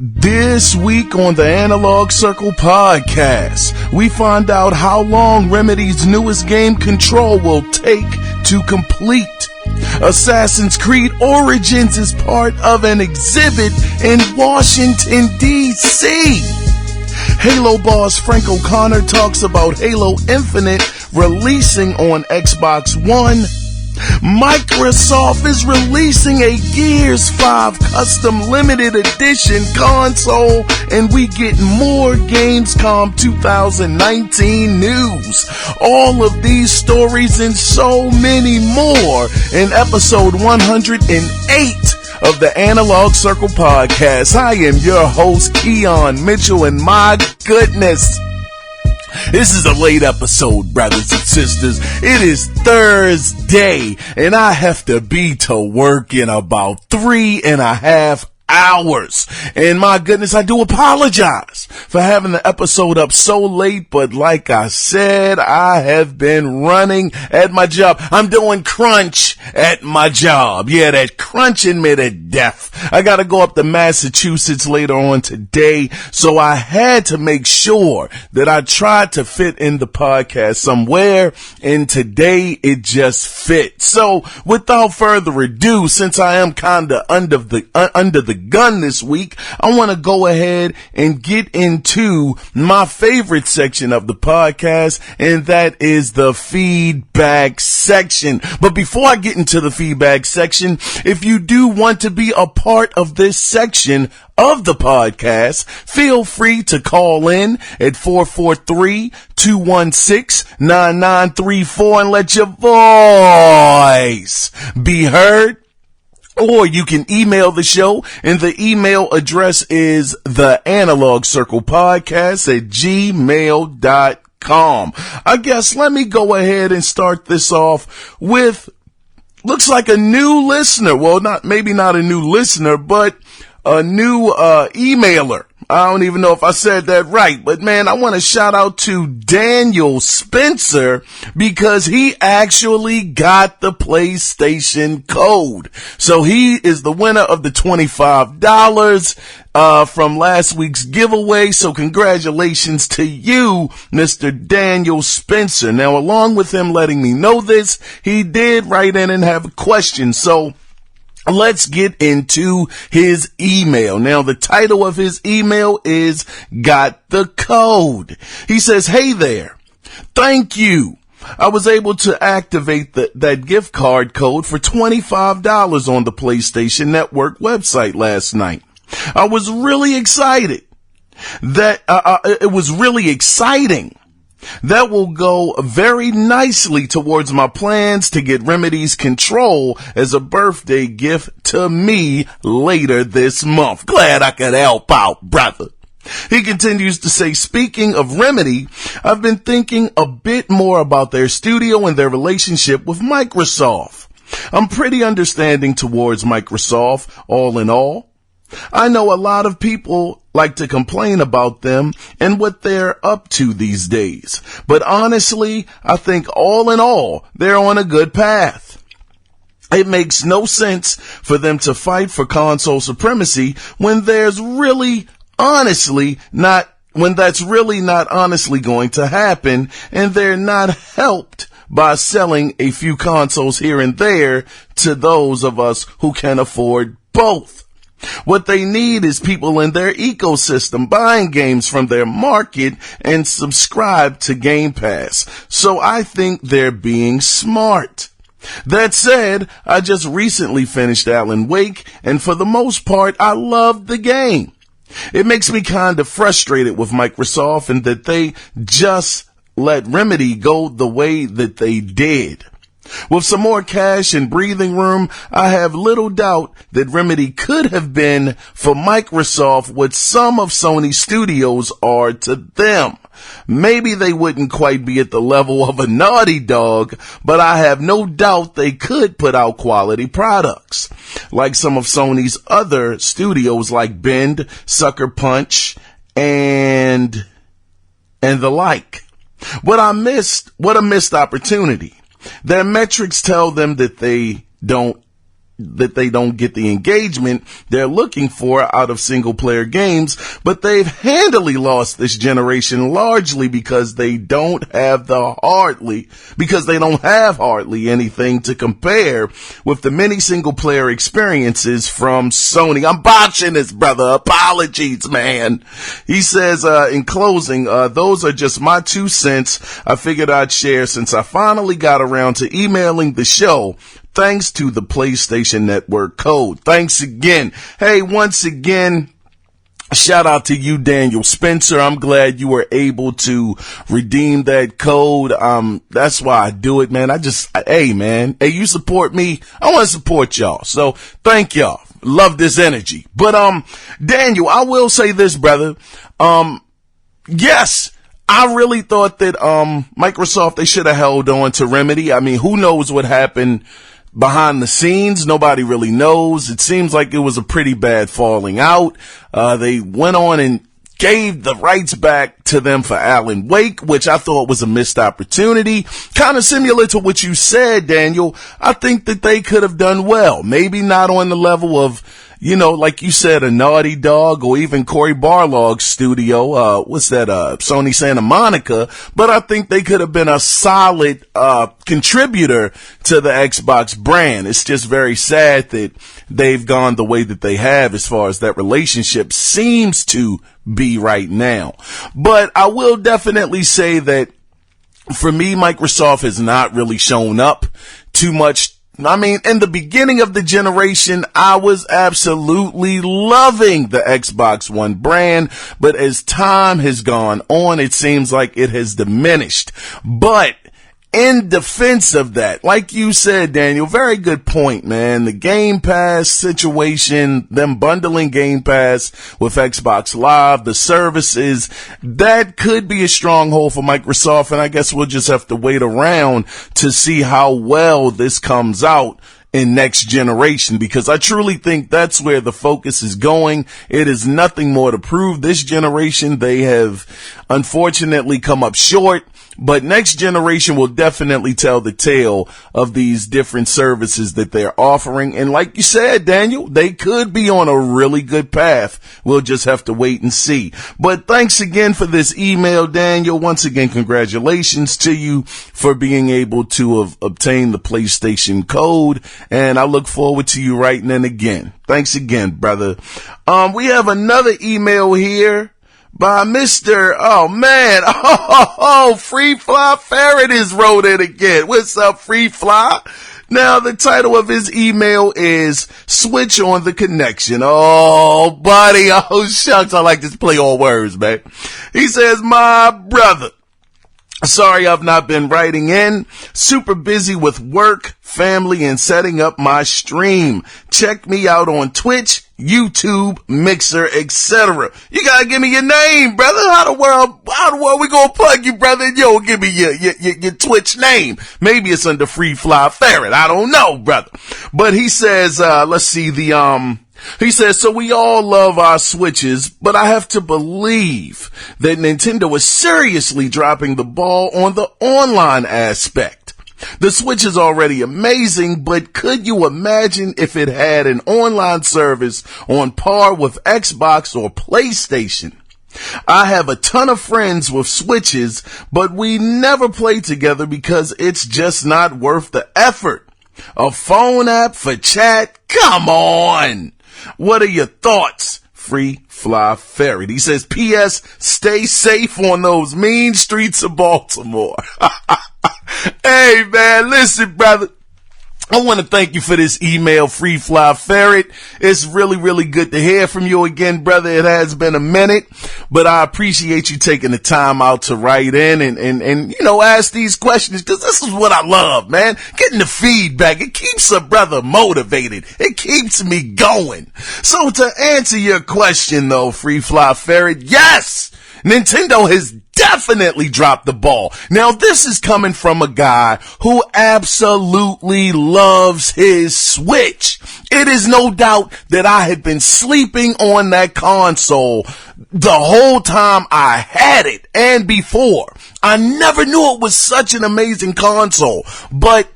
This week on the Analog Circle podcast, we find out how long Remedy's newest game, Control, will take to complete. Assassin's Creed Origins is part of an exhibit in Washington, D.C. Halo boss Frank Oconner talks about Halo Infinite releasing on Xbox One. Microsoft is releasing a Gears 5 custom limited edition console, and we get more Gamescom 2019 news. All of these stories and so many more in episode 108 of the Analog Circle podcast. I am your host, Kiaun Mitchell, and my goodness, this is a late episode, brothers and sisters. It is Thursday, and I have to be to work in about 3.5 hours. And my goodness, I do apologize for having the episode up so late, but like I said, I have been running at my job. I'm doing crunch at my job. Yeah, that crunching me to death. I gotta go up to Massachusetts later on today, so I had to make sure that I tried to fit in the podcast somewhere, and today it just fit. So without further ado, since I am kinda under the gun this week, I want to go ahead and get into my favorite section of the podcast, and that is the feedback section. But before I get into the feedback section, if you do want to be a part of this section of the podcast, feel free to call in at 443-216-9934 and let your voice be heard. Or you can email the show, and the email address is theanalogcirclepodcast@gmail.com. I guess let me go ahead and start this off with, looks like a new listener. Well, maybe not a new listener, but a new emailer. I don't even know if I said that right, but man, I want to shout out to Daniel Spencer because he actually got the PlayStation code. So he is the winner of the $25 from last week's giveaway. So congratulations to you, Mr. Daniel Spencer. Now, along with him letting me know this, he did write in and have a question. So let's get into his email. Now, the title of his email is Got the Code. He says, "Hey there. Thank you. I was able to activate that gift card code for $25 on the PlayStation Network website last night. I was really excited. It was really exciting. That will go very nicely towards my plans to get Remedy's Control as a birthday gift to me later this month. Glad I could help out, brother." He continues to say, "Speaking of Remedy, I've been thinking a bit more about their studio and their relationship with Microsoft. I'm pretty understanding towards Microsoft, all in all. I know a lot of people like to complain about them and what they're up to these days. But honestly, I think all in all, they're on a good path. It makes no sense for them to fight for console supremacy when that's really not honestly going to happen, and they're not helped by selling a few consoles here and there to those of us who can afford both. What they need is people in their ecosystem buying games from their market and subscribe to Game Pass. So I think they're being smart. That said, I just recently finished Alan Wake, and for the most part, I loved the game. It makes me kind of frustrated with Microsoft and that they just let Remedy go the way that they did. With some more cash and breathing room, I have little doubt that Remedy could have been for Microsoft what some of Sony studios are to them. Maybe they wouldn't quite be at the level of a Naughty Dog, but I have no doubt they could put out quality products, like some of Sony's other studios like Bend, Sucker Punch, and the like. What a missed opportunity. Their metrics tell them that they don't that they don't get the engagement they're looking for out of single player games, but they've handily lost this generation largely because they don't have hardly anything to compare with the many single player experiences from Sony. I'm botching this, brother. Apologies, man. He says, in closing, those are just my 2 cents I figured I'd share since I finally got around to emailing the show. Thanks to the PlayStation Network code. Thanks again. Hey, once again, shout out to you, Daniel Spencer. I'm glad you were able to redeem that code. That's why I do it, man. Hey, you support me. I want to support y'all. So thank y'all. Love this energy. But, Daniel, I will say this, brother. Yes. I really thought that, Microsoft, they should have held on to Remedy. I mean, who knows what happened behind the scenes? Nobody really knows. It seems like it was a pretty bad falling out. They went on and gave the rights back to them for Alan Wake, which I thought was a missed opportunity. Kind of similar to what you said, Daniel. I think that they could have done well. Maybe not on the level of, like you said, a Naughty Dog or even Cory Barlog's studio, Sony Santa Monica, but I think they could have been a solid, contributor to the Xbox brand. It's just very sad that they've gone the way that they have as far as that relationship seems to be right now. But I will definitely say that for me, Microsoft has not really shown up too much. I mean, in the beginning of the generation, I was absolutely loving the Xbox One brand, but as time has gone on, it seems like it has diminished. But in defense of that, like you said, Daniel, very good point, man. The Game Pass situation, them bundling Game Pass with Xbox Live, the services, that could be a stronghold for Microsoft, and I guess we'll just have to wait around to see how well this comes out in next generation, because I truly think that's where the focus is going. It is nothing more to prove. This generation, they have unfortunately come up short. But next generation will definitely tell the tale of these different services that they're offering. And like you said, Daniel, they could be on a really good path. We'll just have to wait and see. But thanks again for this email, Daniel. Once again, congratulations to you for being able to have obtained the PlayStation code. And I look forward to you writing in again. Thanks again, brother. We have another email here by Mr. Free Fly Ferret is wrote in again. What's up, Free Fly? Now, the title of his email is Switch on the Connection. Oh, buddy. Oh, shucks. I like to play all words, man. He says, my brother. Sorry, I've not been writing in. Super busy with work, family, and setting up my stream. Check me out on Twitch, YouTube, Mixer, etc. You gotta give me your name, brother. How the world we gonna plug you, brother? Yo, give me your Twitch name. Maybe it's under Free Fly Ferret. I don't know, brother. But he says, he says, so we all love our Switches, but I have to believe that Nintendo is seriously dropping the ball on the online aspect. The Switch is already amazing, but could you imagine if it had an online service on par with Xbox or PlayStation? I have a ton of friends with Switches, but we never play together because it's just not worth the effort. A phone app for chat? Come on! What are your thoughts? Free Fly Ferret. He says, P.S. Stay safe on those mean streets of Baltimore. Hey, man, listen, brother. I want to thank you for this email, Free Fly Ferret. It's really, really good to hear from you again, brother. It has been a minute, but I appreciate you taking the time out to write in and ask these questions, because this is what I love, man. Getting the feedback. It keeps a brother motivated. It keeps me going. So to answer your question, though, Free Fly Ferret, yes, Nintendo has definitely dropped the ball. Now, this is coming from a guy who absolutely loves his Switch. It is no doubt that I had been sleeping on that console the whole time I had it and before. I never knew it was such an amazing console, but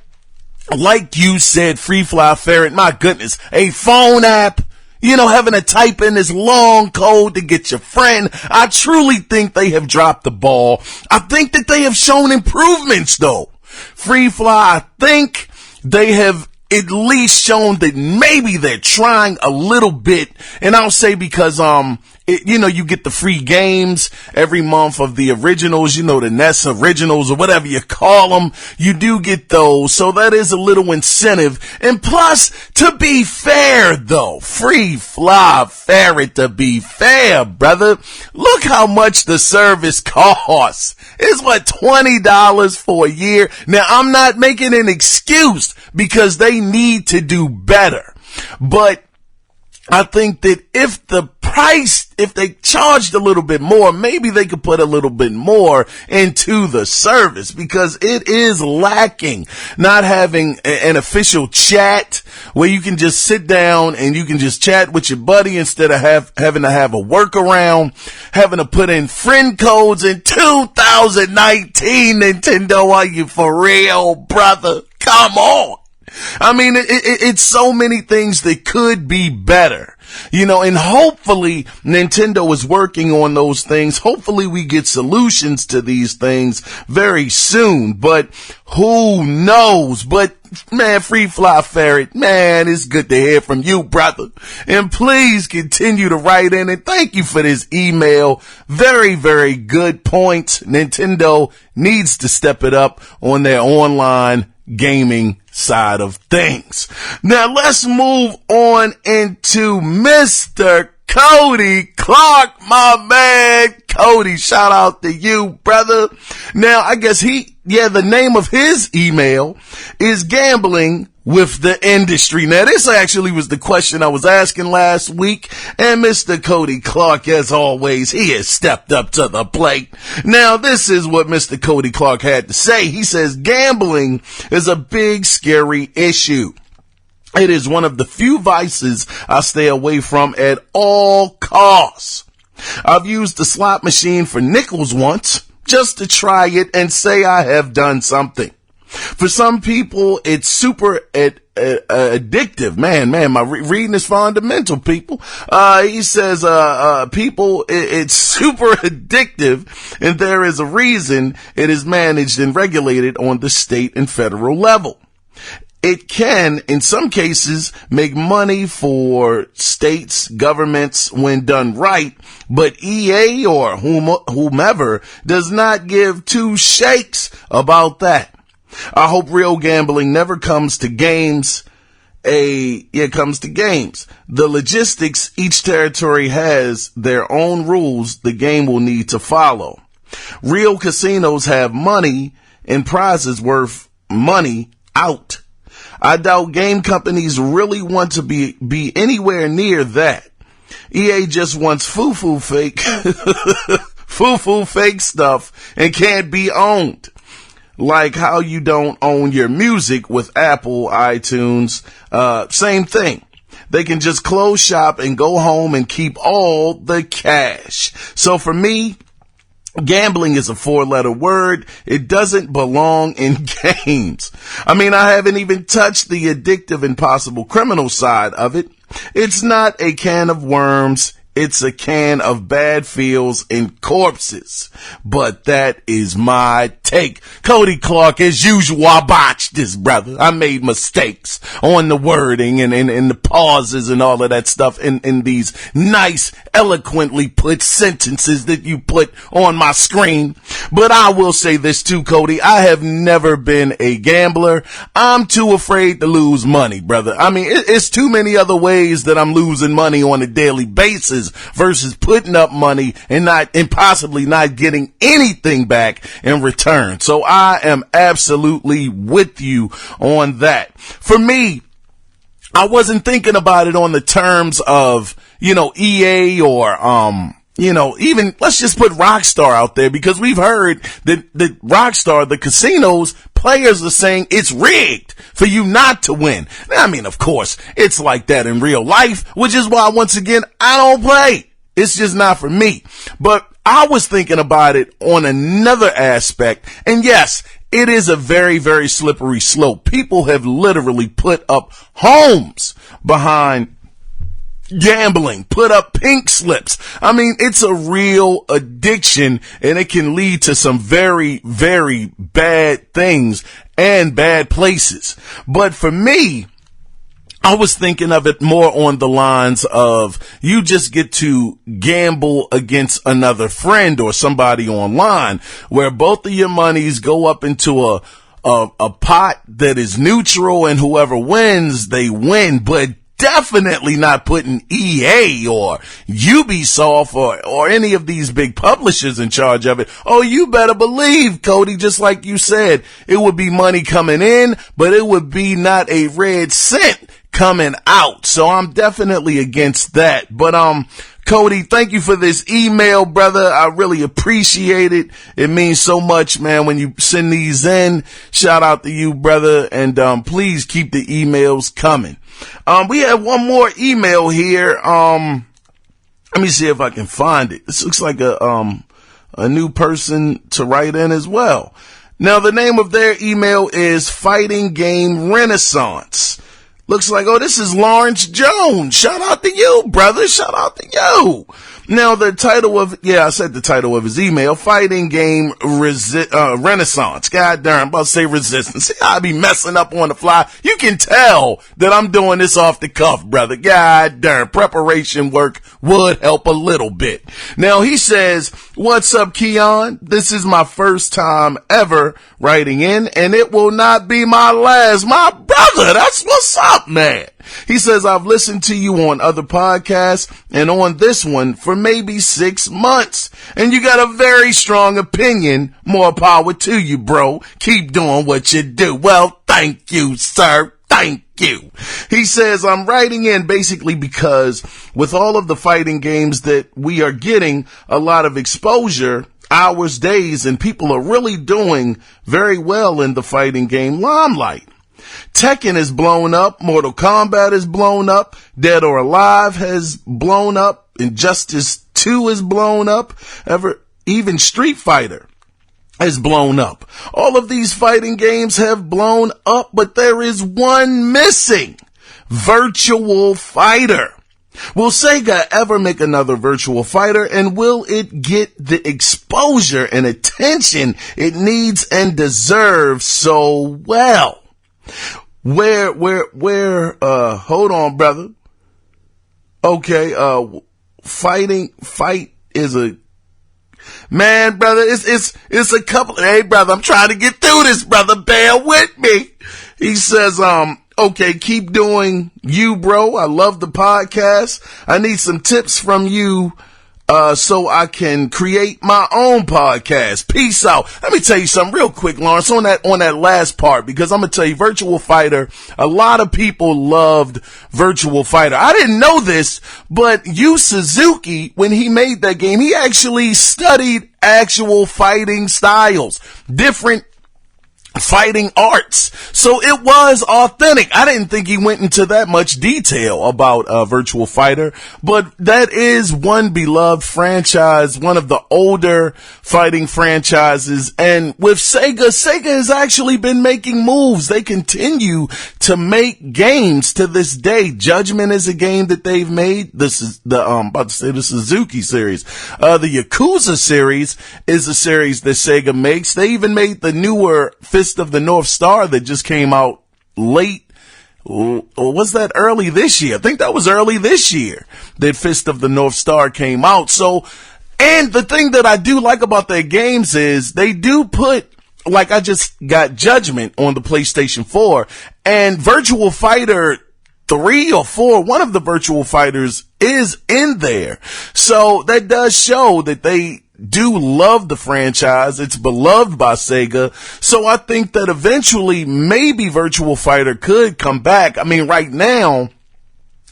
like you said, Free Fly Ferret, my goodness, a phone app, having to type in this long code to get your friend. I truly think they have dropped the ball. I think that they have shown improvements though. Free Fly, I think they have at least shown that maybe they're trying a little bit. And I'll say because, you get the free games every month of the originals, the NES originals or whatever you call them. You do get those. So that is a little incentive. And plus, to be fair though, Free Fly Ferret, to be fair, brother, look how much the service costs. It's $20 for a year. Now, I'm not making an excuse because they need to do better. But I think that if they charged a little bit more, maybe they could put a little bit more into the service because it is lacking. Not having an official chat where you can just sit down and you can just chat with your buddy instead of having to have a workaround, having to put in friend codes in 2019. Nintendo, are you for real, brother? Come on. I mean, it's so many things that could be better, and hopefully Nintendo is working on those things. Hopefully we get solutions to these things very soon, but who knows? But man, Free Fly Ferret, man, it's good to hear from you, brother. And please continue to write in, and thank you for this email. Very, very good points. Nintendo needs to step it up on their online gaming side of things. Now let's move on into Mr. Cody Clark, my man. Cody, shout out to you, brother. Now I guess the name of his email is Gambling with the Industry. Now this actually was the question I was asking last week, and Mr. Cody Clark, as always, he has stepped up to the plate. Now this is what Mr. Cody Clark had to say. He says, gambling is a big, scary issue. It is one of the few vices I stay away from at all costs. I've used the slot machine for nickels once just to try it and say I have done something. For some people, it's super addictive. Man, my reading is fundamental, people. He says, people, it's super addictive, and there is a reason it is managed and regulated on the state and federal level. It can, in some cases, make money for states, governments when done right, but EA or whomever does not give two shakes about that. I hope real gambling never comes to games. Comes to games. The logistics, each territory has their own rules the game will need to follow. Real casinos have money and prizes worth money out. I doubt game companies really want to be anywhere near that. EA just wants foo-foo fake stuff and can't be owned. Like how you don't own your music with Apple, iTunes, same thing. They can just close shop and go home and keep all the cash. So for me, gambling is a 4-letter word. It doesn't belong in games. I mean, I haven't even touched the addictive and possible criminal side of it. It's not a can of worms. It's a can of bad feels and corpses. But that is my take. Cody Clark, as usual, I botched this, brother. I made mistakes on the wording and the pauses and all of that stuff in these nice, eloquently put sentences that you put on my screen. But I will say this too, Cody. I have never been a gambler. I'm too afraid to lose money, brother. I mean, it's too many other ways that I'm losing money on a daily basis versus putting up money and possibly not getting anything back in return. So I am absolutely with you on that. For me, I wasn't thinking about it on the terms of, EA or, even let's just put Rockstar out there, because we've heard that Rockstar, the casinos, players are saying it's rigged for you not to win. I mean, of course, it's like that in real life, which is why, once again, I don't play. It's just not for me. But I was thinking about it on another aspect. And yes, it is a very, very slippery slope. People have literally put up homes behind gambling, put up pink slips. I mean, it's a real addiction, and it can lead to some very, very bad things and bad places. But for me, I was thinking of it more on the lines of you just get to gamble against another friend or somebody online where both of your monies go up into a pot that is neutral, and whoever wins, they win. But definitely not putting EA or Ubisoft or any of these big publishers in charge of it. Oh, you better believe, Cody, just like you said, it would be money coming in, but it would be not a red cent coming out. So I'm definitely against that. But, Cody, thank you for this email, brother. I really appreciate it. It means so much, man, when you send these in. Shout out to you, brother. And, please keep the emails coming. We have one more email here. Let me see if I can find it. This looks like a new person to write in as well. Now, the name of their email is Fighting Game Renaissance. Looks like, oh, this is Lawrence Jones. Shout out to you, brother. Shout out to you. Now, the title of, I said the title of his email, Fighting Game Renaissance. God darn, I'm about to say Resistance. See how I be messing up on the fly? You can tell that I'm doing this off the cuff, brother. God darn, preparation work would help a little bit. Now, he says, what's up, Kiaun? This is my first time ever writing in, and it will not be my last. My brother, that's what's up, man. He says, I've listened to you on other podcasts and on this one for maybe 6 months, and you got a very strong opinion. More power to you, bro. Keep doing what you do. Well, thank you, sir. Thank you. He says, I'm writing in basically because with all of the fighting games that we are getting a lot of exposure, hours, days, and people are really doing very well in the fighting game limelight. Tekken is blown up, Mortal Kombat is blown up, Dead or Alive has blown up, Injustice 2 is blown up, even Street Fighter has blown up. All of these fighting games have blown up, but there is one missing: Virtual Fighter. Will Sega ever make another Virtual Fighter, and will it get the exposure and attention it needs and deserves so well? Hold on, brother. Okay, fight is a, man, brother, it's a couple, hey, brother, I'm trying to get through this, brother, bear with me. He says, okay, keep doing you, bro. I love the podcast. I need some tips from you, so I can create my own podcast. Peace out. Let me tell you something real quick, Lawrence, on that last part, because I'm going to tell you, Virtual Fighter, a lot of people loved Virtual Fighter. I didn't know this, but Yu Suzuki, when he made that game, he actually studied actual fighting styles, different fighting arts. So it was authentic. I didn't think he went into that much detail about Virtual Fighter, but that is one beloved franchise, one of the older fighting franchises. And with Sega has actually been making moves. They continue to make games to this day. Judgment is a game that they've made. This is the Suzuki series. The Yakuza series is a series that Sega makes. They even made the newer Fist of the North Star that just came out late, or was that early this year? I think that was early this year that Fist of the North Star came out. So, and the thing that I do like about their games is they do put, like I just got Judgment on the PlayStation 4, and Virtual Fighter 3 or 4, one of the Virtual Fighters is in there. So that does show that they do love the franchise. It's beloved by Sega. So I think that eventually maybe Virtual Fighter could come back. I mean, right now,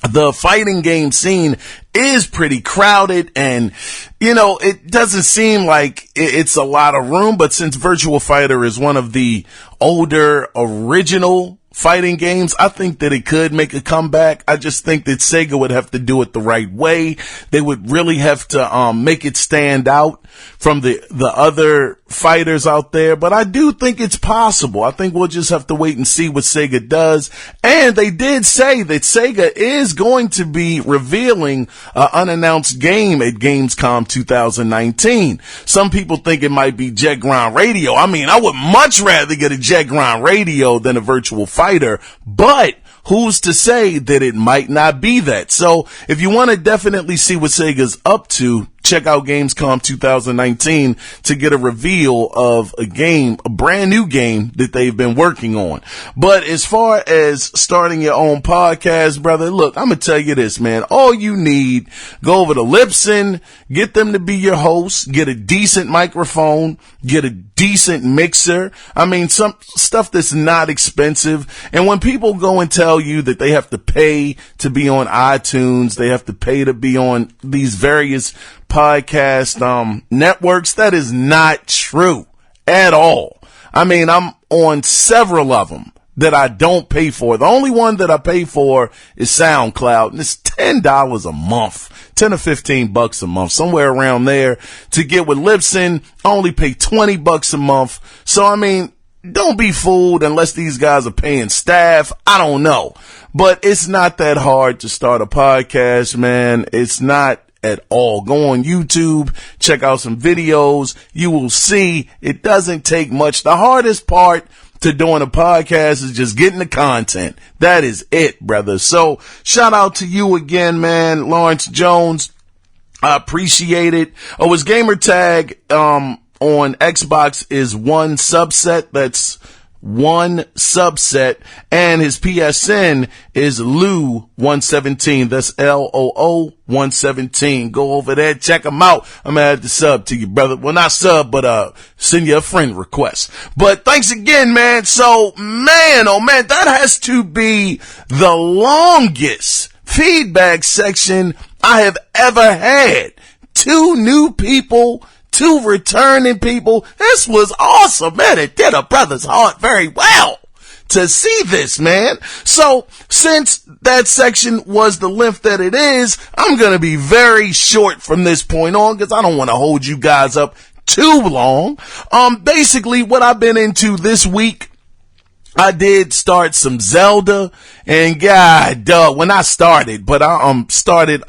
the fighting game scene is pretty crowded, and, you know, it doesn't seem like it's a lot of room, but since Virtual Fighter is one of the older original fighting games, I think that it could make a comeback. I just think that Sega would have to do it the right way. They would really have to make it stand out from the other fighters out there. But I do think it's possible. I think we'll just have to wait and see what Sega does. And they did say that Sega is going to be revealing an unannounced game at Gamescom 2019. Some people think it might be Jet Grind Radio. I mean, I would much rather get a Jet Grind Radio than a virtual fighter, but who's to say that it might not be that? So if you want to definitely see what Sega's up to, check out Gamescom 2019 to get a reveal of a game, a brand new game that they've been working on. But as far as starting your own podcast, brother, look, I'm going to tell you this, man. All you need, go over to Libsyn, get them to be your host, get a decent microphone, get a decent mixer. I mean, some stuff that's not expensive. And when people go and tell you that they have to pay to be on iTunes, they have to pay to be on these various podcast networks, that is not true at all. I mean, I'm on several of them that I don't pay for. The only one that I pay for is SoundCloud, and it's $10 a month, 10 or 15 bucks a month, somewhere around there. To get with Libsyn, I only pay 20 bucks a month. So I mean, don't be fooled unless these guys are paying staff. I don't know, but it's not that hard to start a podcast, man. It's not at all. Go on YouTube, check out some videos. You will see it doesn't take much. The hardest part to doing a podcast is just getting the content. That is it, brother. So shout out to you again, man, Lawrence Jones. I appreciate it. Oh, his gamer tag on Xbox is one subset. That's one subset, and his PSN is Lou117. That's LOO 117. Go over there, check him out. I'm gonna add the sub to you, brother. Well, not sub, but send you a friend request. But thanks again, man. So, man, oh man, that has to be the longest feedback section I have ever had. 2 new people, 2 returning people. This was awesome, man. It did a brother's heart very well to see this, man. So since that section was the length that it is, I'm going to be very short from this point on because I don't want to hold you guys up too long. Basically what I've been into this week, I did start some Zelda, and God, when I started, but I started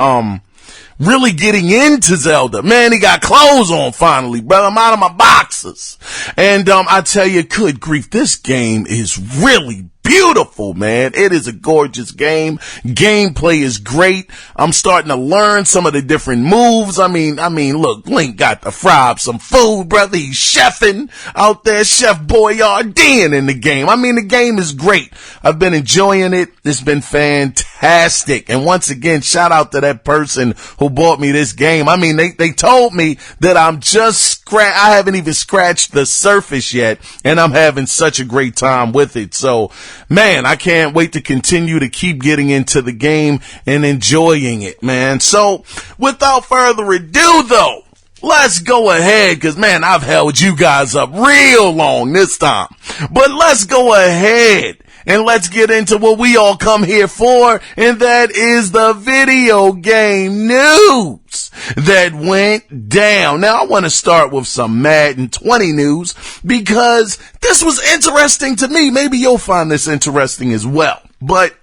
really getting into Zelda. Man, he got clothes on finally, brother. I'm out of my boxers. And I tell you, good grief, this game is really beautiful, man. It is a gorgeous game. Gameplay is great. I'm starting to learn some of the different moves. I mean, look, Link got to fry up some food, brother. He's chefing out there, Chef Boyardee in the game. I mean, the game is great. I've been enjoying it. It's been fantastic. And once again, shout out to that person who bought me this game. I mean, they told me that I'm just I haven't even scratched the surface yet, and I'm having such a great time with it. So, man, I can't wait to continue to keep getting into the game and enjoying it, man. So, without further ado, though, let's go ahead, because, man, I've held you guys up real long this time. But let's go ahead and let's get into what we all come here for, and that is the video game news that went down. Now, I want to start with some Madden 20 news because this was interesting to me. Maybe you'll find this interesting as well. But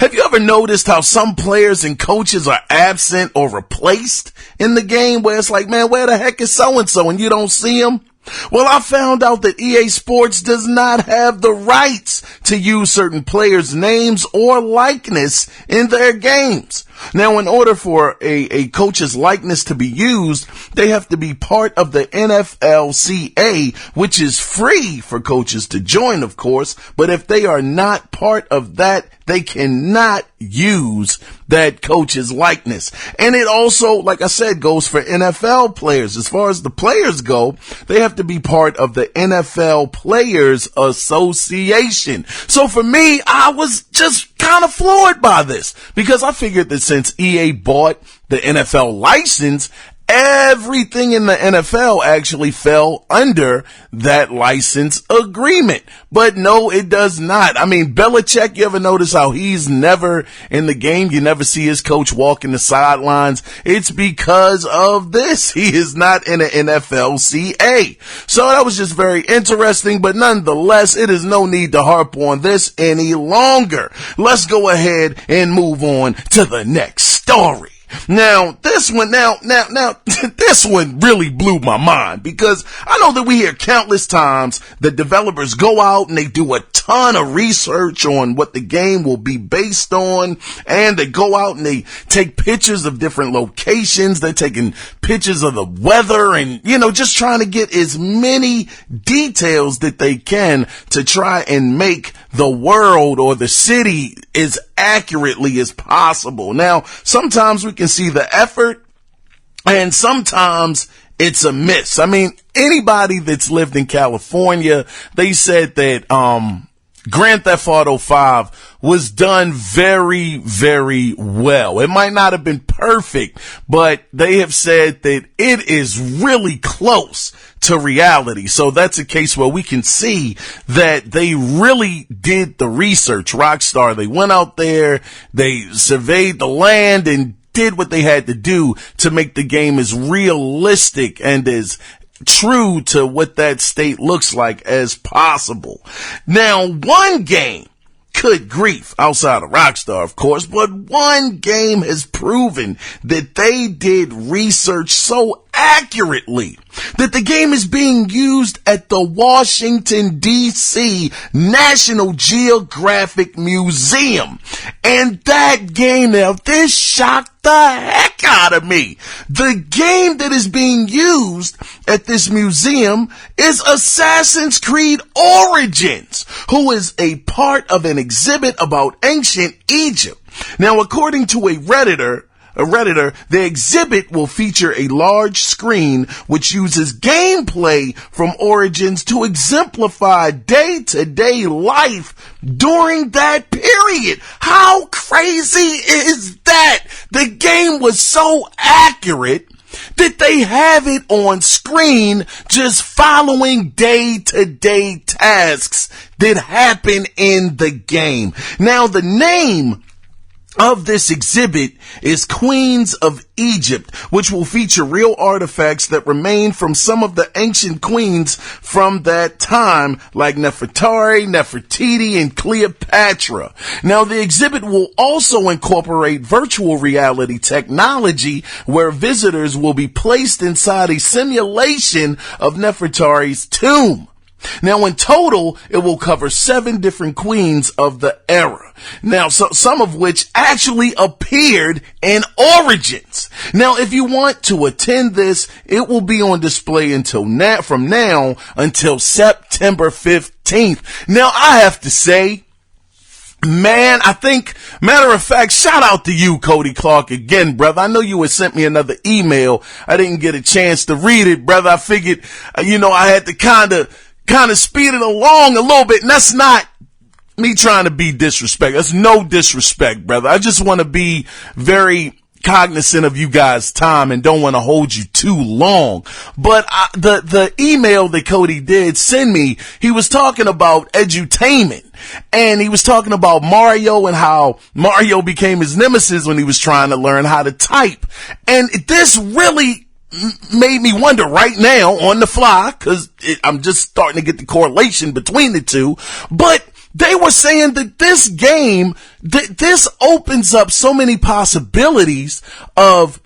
have you ever noticed how some players and coaches are absent or replaced in the game where it's like, man, where the heck is so-and-so, and you don't see them? Well, I found out that EA Sports does not have the rights to use certain players' names or likeness in their games. Now, in order for a coach's likeness to be used, they have to be part of the NFLCA, which is free for coaches to join, of course. But if they are not part of that, they cannot use that coach's likeness. And it also, like I said, goes for NFL players. As far as the players go, they have to be part of the NFL Players Association. So for me, I was just kind of floored by this because I figured that since EA bought the NFL license Everything in the NFL actually fell under that license agreement. But no, it does not. I mean, Belichick, you ever notice how he's never in the game? You never see his coach walking the sidelines. It's because of this. He is not in an NFLCA. So that was just very interesting, but nonetheless, it is no need to harp on this any longer. Let's go ahead and move on to the next story. Now, this one really blew my mind, because I know that we hear countless times that developers go out and they do a ton of research on what the game will be based on, and they go out and they take pictures of different locations. They're taking pictures of the weather and, just trying to get as many details that they can to try and make the world or the city as accurately as possible. Now, sometimes we can see the effort, and sometimes it's a miss. I mean, anybody that's lived in California, they said that Grand Theft Auto 5 was done very, very well. It might not have been perfect, but they have said that it is really close to reality. So that's a case where we can see that they really did the research. Rockstar, they went out there, they surveyed the land and did what they had to do to make the game as realistic and as true to what that state looks like as possible. Now, one game, good grief, outside of Rockstar, of course, but one game has proven that they did research so accurately that the game is being used at the Washington, D.C. National Geographic Museum. And that game, now, this shocked the heck out of me. The game that is being used at this museum is Assassin's Creed Origins, who is a part of an exhibit about ancient Egypt. Now, according to a Redditor, the exhibit will feature a large screen which uses gameplay from Origins to exemplify day-to-day life during that period. How crazy is that? The game was so accurate that they have it on screen just following day-to-day tasks that happen in the game. Now, the name of this exhibit is Queens of Egypt, which will feature real artifacts that remain from some of the ancient queens from that time, like Nefertari, Nefertiti, and Cleopatra. Now, the exhibit will also incorporate virtual reality technology, where visitors will be placed inside a simulation of Nefertari's tomb. Now, in total, it will cover 7 different queens of the era. Now, some of which actually appeared in Origins. Now, if you want to attend this, it will be on display from now until September 15th. Now, I have to say, man, matter of fact, shout out to you, Cody Clark, again, brother. I know you had sent me another email. I didn't get a chance to read it, brother. I figured, I had to kind of speed it along a little bit, and that's not me trying to be disrespectful. That's no disrespect, brother. I just want to be very cognizant of you guys' time and don't want to hold you too long. But the email that Cody did send me, he was talking about edutainment, and he was talking about Mario and how Mario became his nemesis when he was trying to learn how to type. And this really made me wonder right now on the fly, because I'm just starting to get the correlation between the two. But they were saying that this game, this opens up so many possibilities of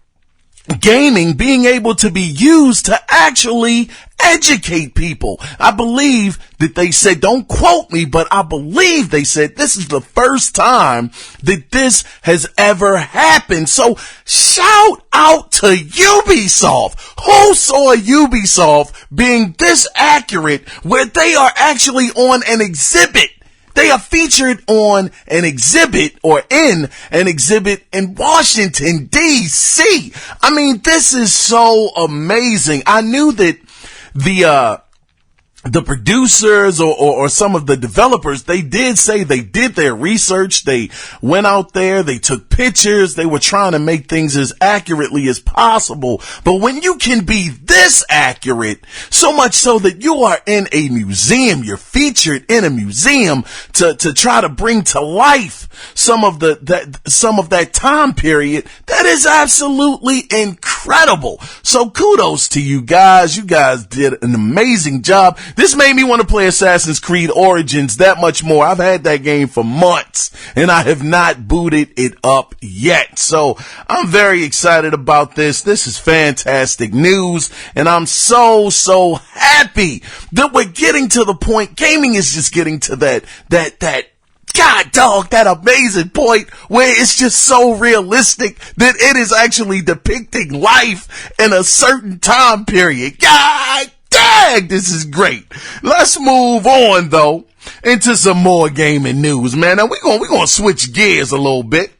gaming being able to be used to actually educate people. I believe that they said, don't quote me, but I believe they said this is the first time that this has ever happened. So shout out to Ubisoft. Who saw Ubisoft being this accurate where they are actually on an exhibit? They are featured on an exhibit or in an exhibit in Washington, D.C. I mean, this is so amazing. I knew that the producers or some of the developers, they did say they did their research. They went out there, they took pictures, they were trying to make things as accurately as possible. But when you can be this accurate, so much so that you are in a museum, you're featured in a museum to try to bring to life some of that time period, that is absolutely incredible. So kudos to you guys. You guys did an amazing job. This made me want to play Assassin's Creed Origins that much more. I've had that game for months and I have not booted it up yet. So I'm very excited about this. This is fantastic news and I'm so happy that we're getting to the point. Gaming is just getting to that God dog, that amazing point where it's just so realistic that it is actually depicting life in a certain time period. God dang, this is great. Let's move on though into some more gaming news, man. Now we're gonna switch gears a little bit.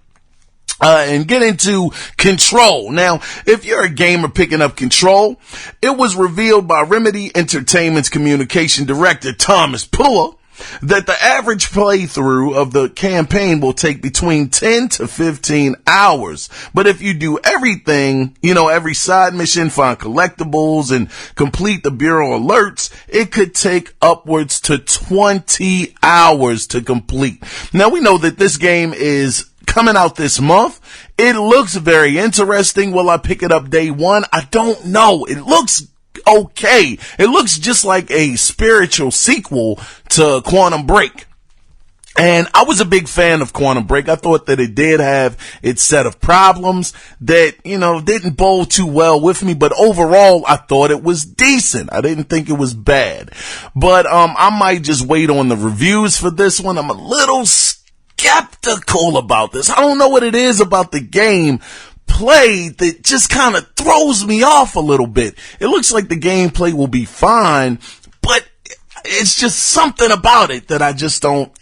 And get into Control. Now, if you're a gamer picking up Control, it was revealed by Remedy Entertainment's communication director, Thomas Pua, that the average playthrough of the campaign will take between 10 to 15 hours. But if you do everything, every side mission, find collectibles, and complete the bureau alerts, it could take upwards to 20 hours to complete. Now, we know that this game is coming out this month. It looks very interesting. Will I pick it up day one? I don't know. It looks okay. It looks just like a spiritual sequel to Quantum Break. And I was a big fan of Quantum Break. I thought that it did have its set of problems that, didn't bowl too well with me. But overall, I thought it was decent. I didn't think it was bad. But I might just wait on the reviews for this one. I'm a little skeptical about this. I don't know what it is about the game play that just kind of throws me off a little bit. It looks like the gameplay will be fine, but it's just something about it that I just can't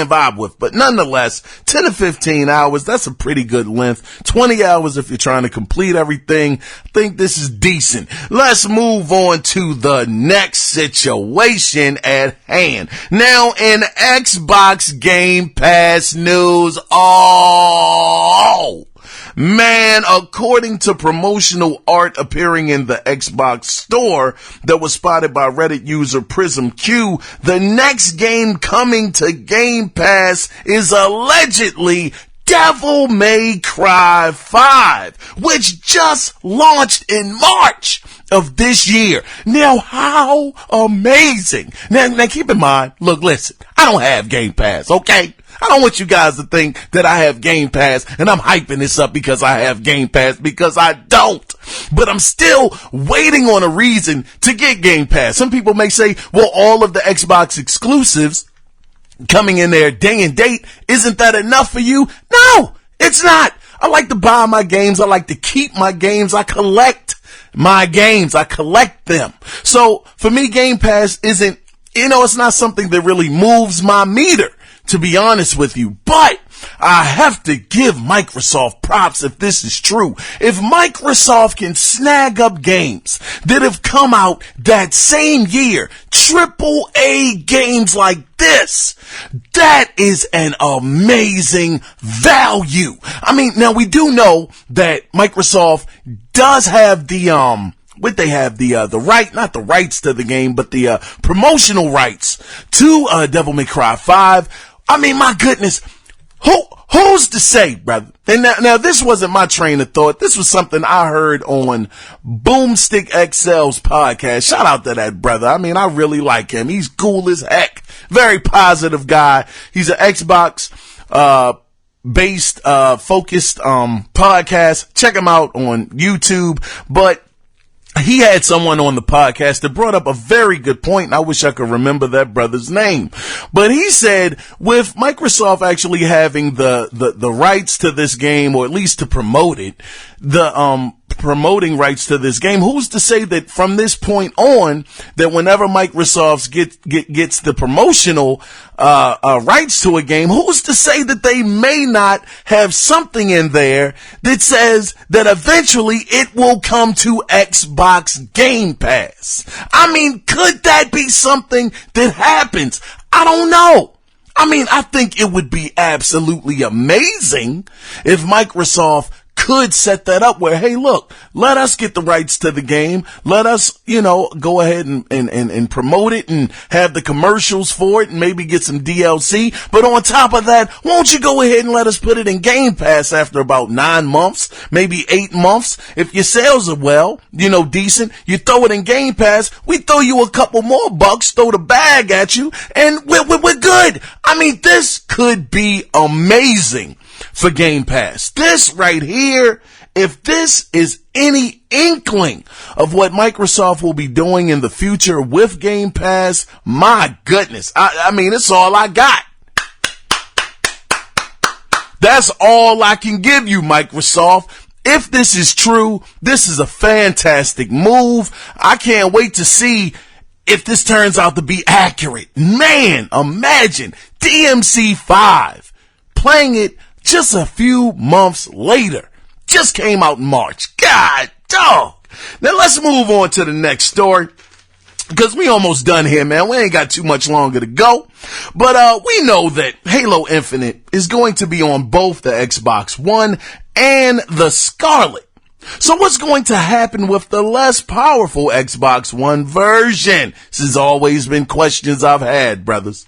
vibe with. But nonetheless, 10 to 15 hours, that's a pretty good length. 20 hours if you're trying to complete everything. I think this is decent. Let's move on to the next situation at hand. Now in Xbox Game Pass news, man, according to promotional art appearing in the Xbox store that was spotted by Reddit user Prism Q, the next game coming to Game Pass is allegedly Devil May Cry 5, which just launched in March of this year. Now, how amazing. Now keep in mind, listen, I don't have Game Pass, okay? I don't want you guys to think that I have Game Pass and I'm hyping this up because I have Game Pass, because I don't. But I'm still waiting on a reason to get Game Pass. Some people may say, well, all of the Xbox exclusives coming in there day and date, isn't that enough for you? No, it's not. I like to buy my games. I like to keep my games. I collect my games. I collect them. So for me, Game Pass isn't, it's not something that really moves my meter, to be honest with you. But I have to give Microsoft props if this is true. If Microsoft can snag up games that have come out that same year, AAA games like this, that is an amazing value. I mean, now we do know that Microsoft does have the rights to the game, but the promotional rights to Devil May Cry 5. I mean, my goodness, who's to say, brother? And now this wasn't my train of thought. This was something I heard on Boomstick XL's podcast. Shout out to that brother. I mean, I really like him. He's cool as heck. Very positive guy. He's an Xbox based focused podcast. Check him out on YouTube. But he had someone on the podcast that brought up a very good point, and I wish I could remember that brother's name. But he said, with Microsoft actually having the rights to this game, or at least to promote it, the promoting rights to this game. Who's to say that from this point on, that whenever Microsoft gets the promotional rights to a game, who's to say that they may not have something in there that says that eventually it will come to Xbox Game Pass? I mean, could that be something that happens? I don't know. I mean, I think it would be absolutely amazing if Microsoft could set that up where, hey, look, let us get the rights to the game. Let us, go ahead and promote it and have the commercials for it and maybe get some DLC. But on top of that, won't you go ahead and let us put it in Game Pass after about 9 months, maybe 8 months? If your sales are decent, you throw it in Game Pass. We throw you a couple more bucks, throw the bag at you, and we're good. I mean, this could be amazing for Game Pass. This right here, if this is any inkling of what Microsoft will be doing in the future with Game Pass, my goodness. I mean, it's all I got. That's all I can give you, Microsoft. If this is true, this is a fantastic move. I can't wait to see if this turns out to be accurate. Man, imagine DMC5 playing it just a few months later. Just came out in March. God dog. Now let's move on to the next story, because we almost done here, man. We ain't got too much longer to go. But we know that Halo Infinite is going to be on both the Xbox One and the Scarlet. So what's going to happen with the less powerful Xbox One version? This has always been questions I've had, brothers.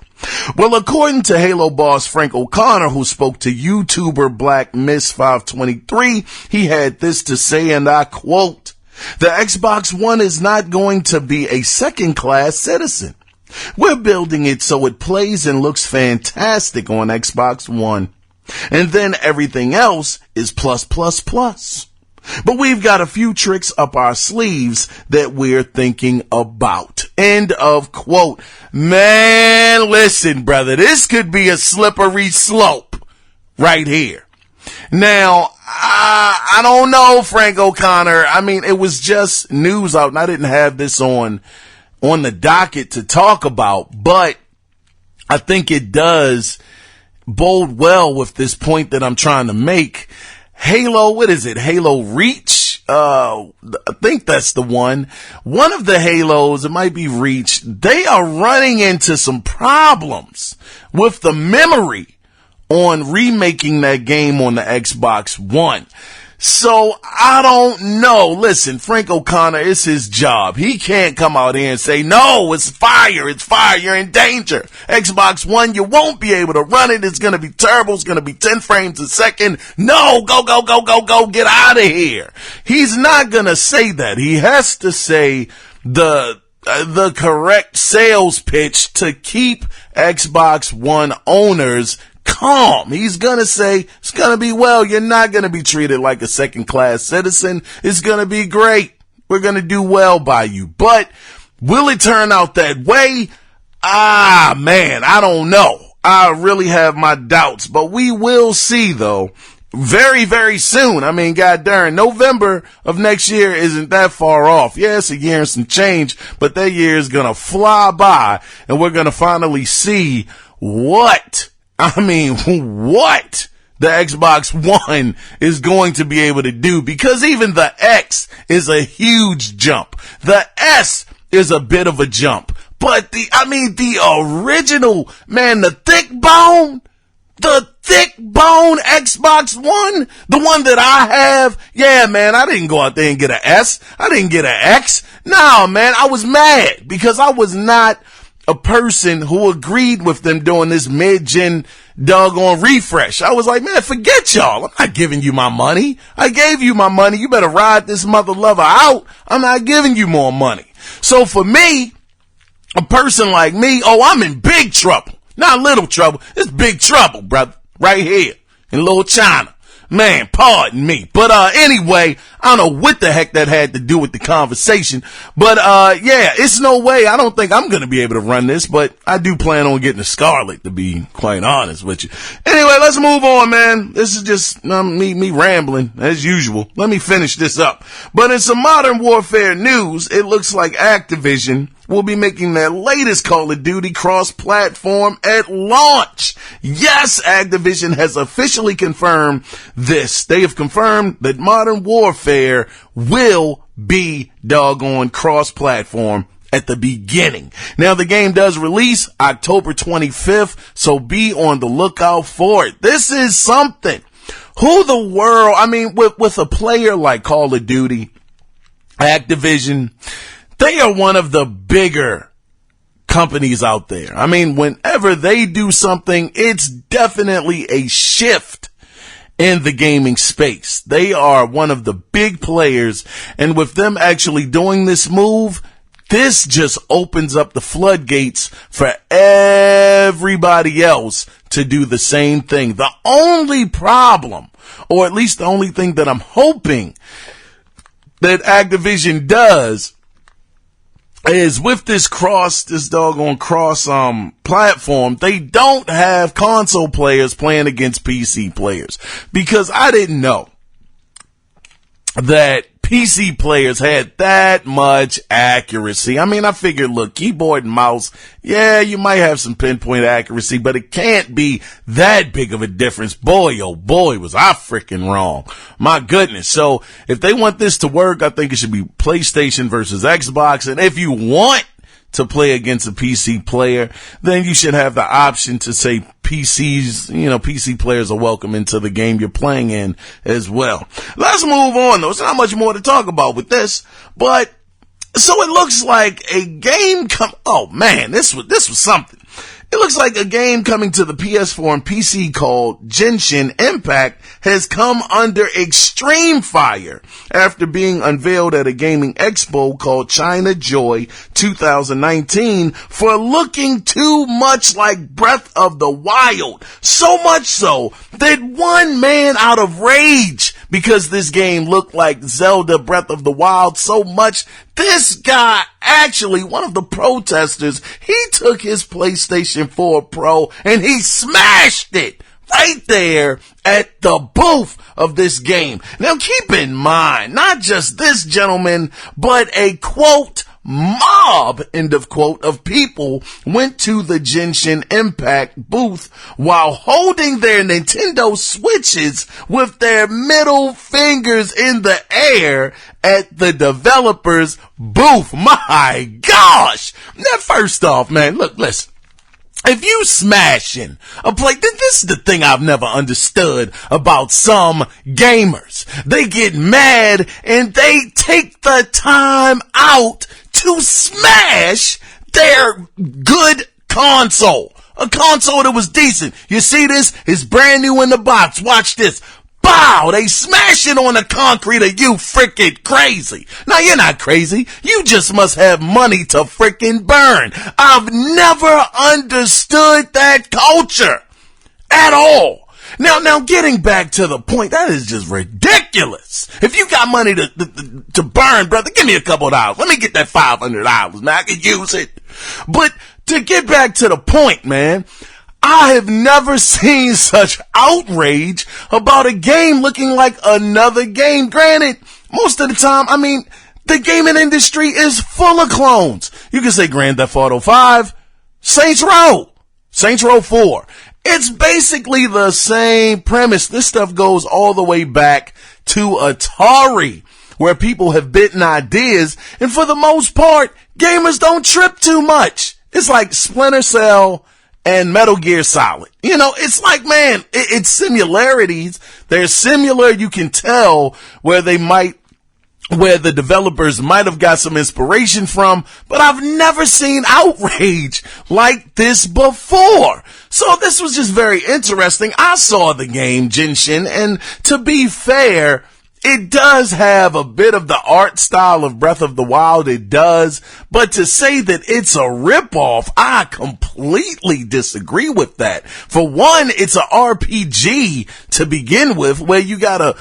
Well, according to Halo boss Frank Oconner, who spoke to YouTuber Black Miss 523, he had this to say, and I quote, "The Xbox One is not going to be a second-class citizen. We're building it so it plays and looks fantastic on Xbox One. And then everything else is plus, plus, plus. But we've got a few tricks up our sleeves that we're thinking about." End of quote. Man, listen, brother, this could be a slippery slope right here. Now, I don't know, Frank Oconner. I mean, it was just news out, and I didn't have this on the docket to talk about, but I think it does bode well with this point that I'm trying to make. Halo, what is it? Halo Reach? I think that's the one. One of the Halos, it might be Reach. They are running into some problems with the memory on remaking that game on the Xbox One. So I don't know. Listen, Frank Oconner, it's his job. He can't come out here and say, no, it's fire, you're in danger. Xbox One, you won't be able to run it. It's going to be terrible. It's going to be 10 frames a second. No, go, get out of here. He's not going to say that. He has to say the correct sales pitch to keep Xbox One owners calm. He's gonna say, it's gonna be, well, you're not gonna be treated like a second-class citizen. It's gonna be great. We're gonna do well by you. But will it turn out that way? Man, I don't know. I really have my doubts, but we will see, though, very, very soon. I mean, god darn, November of next year isn't that far off. Yeah, it's a year and some change, but that year is gonna fly by, and we're gonna finally see what the Xbox One is going to be able to do, because even the X is a huge jump. The S is a bit of a jump. But the original, man, the thick bone Xbox One, the one that I have, yeah, man, I didn't go out there and get an S. I didn't get an X. No, man, I was mad because I was not a person who agreed with them doing this mid-gen doggone refresh. I was like, man, forget y'all. I'm not giving you my money. I gave you my money. You better ride this mother lover out. I'm not giving you more money. So for me, a person like me, I'm in big trouble. Not little trouble. It's big trouble, brother. Right here in Little China. Man, pardon me. But anyway, I don't know what the heck that had to do with the conversation, but yeah, it's no way. I don't think I'm going to be able to run this, but I do plan on getting a Scarlet, to be quite honest with you. Anyway, let's move on, man. This is just me rambling as usual. Let me finish this up. But in some Modern Warfare news, it looks like Activision will be making their latest Call of Duty cross-platform at launch. Yes, Activision has officially confirmed this. They have confirmed that Modern Warfare will be doggone cross-platform at the beginning. Now, the game does release October 25th, so be on the lookout for it. This is something. Who the world, I mean, with a player like Call of Duty, Activision, they are one of the bigger companies out there. I mean, whenever they do something, it's definitely a shift in the gaming space. They are one of the big players, and with them actually doing this move, this just opens up the floodgates for everybody else to do the same thing. The only problem, or at least the only thing that I'm hoping that Activision does, is with this doggone cross platform, they don't have console players playing against PC players, because I didn't know that PC players had that much accuracy. I mean, I figured, look, keyboard and mouse, yeah, you might have some pinpoint accuracy, but it can't be that big of a difference. Boy, oh boy, was I freaking wrong. My goodness. So if they want this to work, I think it should be PlayStation versus Xbox. And if you want to play against a PC player, then you should have the option to say PC players are welcome into the game you're playing in as well. Let's move on, though. There's not much more to talk about with this, but so it looks like a game oh man, this was something. It looks like a game coming to the PS4 and PC called Genshin Impact has come under extreme fire after being unveiled at a gaming expo called China Joy 2019 for looking too much like Breath of the Wild. So much so that one man, out of rage because this game looked like Zelda Breath of the Wild so much, this guy, actually one of the protesters, he took his PlayStation 4 Pro and he smashed it right there at the booth of this game. Now keep in mind, not just this gentleman, but a quote mob, end of quote, of people went to the Genshin Impact booth while holding their Nintendo Switches with their middle fingers in the air at the developer's booth. My gosh! Now, first off, man, look, listen. If you smashing a play, this is the thing I've never understood about some gamers. They get mad and they take the time out to smash their good console. A console that was decent. You see this? It's brand new in the box. Watch this. Bow! They smash it on the concrete. Are you freaking crazy? Now, you're not crazy. You just must have money to freaking burn. I've never understood that culture at all. Now, getting back to the point, that is just ridiculous. If you got money to burn, brother, give me a couple of dollars. Let me get that $500, man. I could use it. But to get back to the point, man, I have never seen such outrage about a game looking like another game. Granted, most of the time, I mean, the gaming industry is full of clones. You can say Grand Theft Auto 5, Saints Row 4. It's basically the same premise. This stuff goes all the way back to Atari, where people have bitten ideas, and for the most part, gamers don't trip too much. It's like Splinter Cell and Metal Gear Solid. You know, it's like, man, it's similarities. They're similar. You can tell where the developers might have got some inspiration from, but I've never seen outrage like this before. So this was just very interesting. I saw the game Genshin, and to be fair, it does have a bit of the art style of Breath of the Wild. It does. But to say that it's a ripoff, I completely disagree with that. For one, it's a RPG to begin with, where you gotta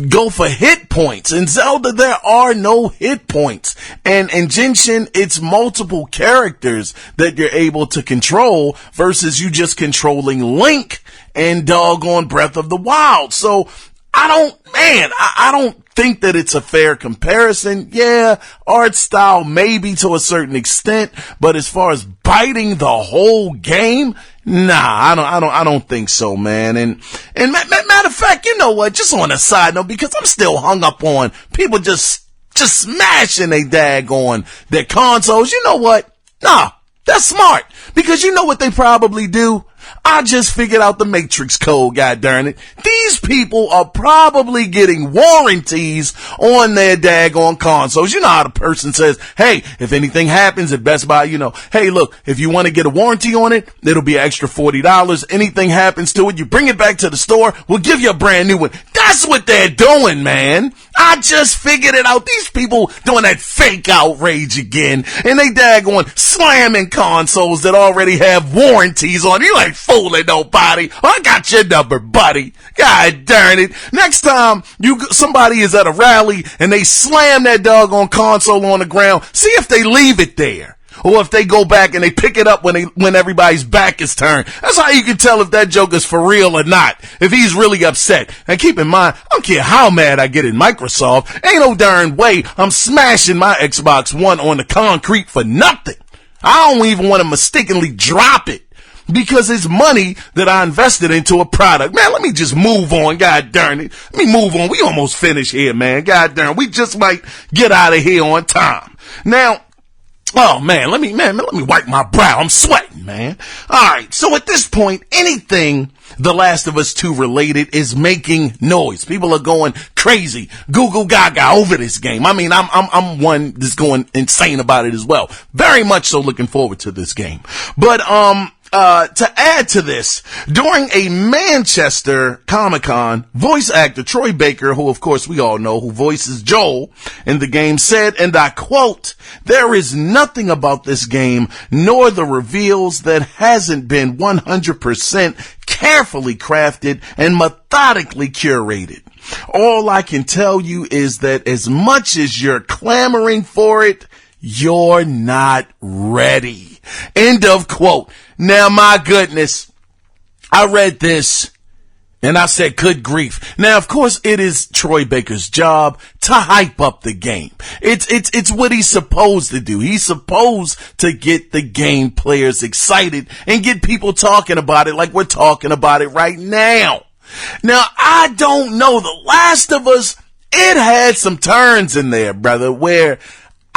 go for hit points. In Zelda, there are no hit points. And in Genshin, it's multiple characters that you're able to control versus you just controlling Link and doggone Breath of the Wild. So I don't think that it's a fair comparison. Yeah, art style maybe to a certain extent, but as far as biting the whole game, nah, I don't think so, man. And matter of fact, you know what? Just on a side note, because I'm still hung up on people just smashing they daggone their consoles. You know what? Nah, that's smart, because you know what they probably do? I just figured out the Matrix code, god darn it. These people are probably getting warranties on their daggone consoles. You know how the person says, hey, if anything happens at Best Buy, you know, hey, look, if you want to get a warranty on it, it'll be an extra $40. Anything happens to it, you bring it back to the store, we'll give you a brand new one. That's what they're doing, man. I just figured it out. These people doing that fake outrage again, and they daggone slamming consoles that already have warranties on it. You ain't fooling nobody. I got your number, buddy. God darn it. Next time somebody is at a rally and they slam that doggone console on the ground, see if they leave it there. Or if they go back and they pick it up when everybody's back is turned. That's how you can tell if that joke is for real or not. If he's really upset. And keep in mind, I don't care how mad I get at Microsoft. Ain't no darn way I'm smashing my Xbox One on the concrete for nothing. I don't even want to mistakenly drop it, because it's money that I invested into a product. Man, let me just move on. God darn it. Let me move on. We almost finished here, man. God darn. We just might get out of here on time. Now, oh man, let me wipe my brow. I'm sweating, man. All right. So at this point, anything The Last of Us 2 related is making noise. People are going crazy, goo goo gaga over this game. I mean, I'm one that's going insane about it as well. Very much so looking forward to this game. But, to add to this, during a Manchester Comic-Con, voice actor Troy Baker, who of course we all know, who voices Joel in the game, said, and I quote, "There is nothing about this game, nor the reveals, that hasn't been 100% carefully crafted and methodically curated. All I can tell you is that as much as you're clamoring for it, you're not ready." End of quote. Now, my goodness, I read this and I said, good grief. Now, of course, it is Troy Baker's job to hype up the game. It's what he's supposed to do. He's supposed to get the game players excited and get people talking about it like we're talking about it right now. Now, I don't know. The Last of Us, it had some turns in there, brother, where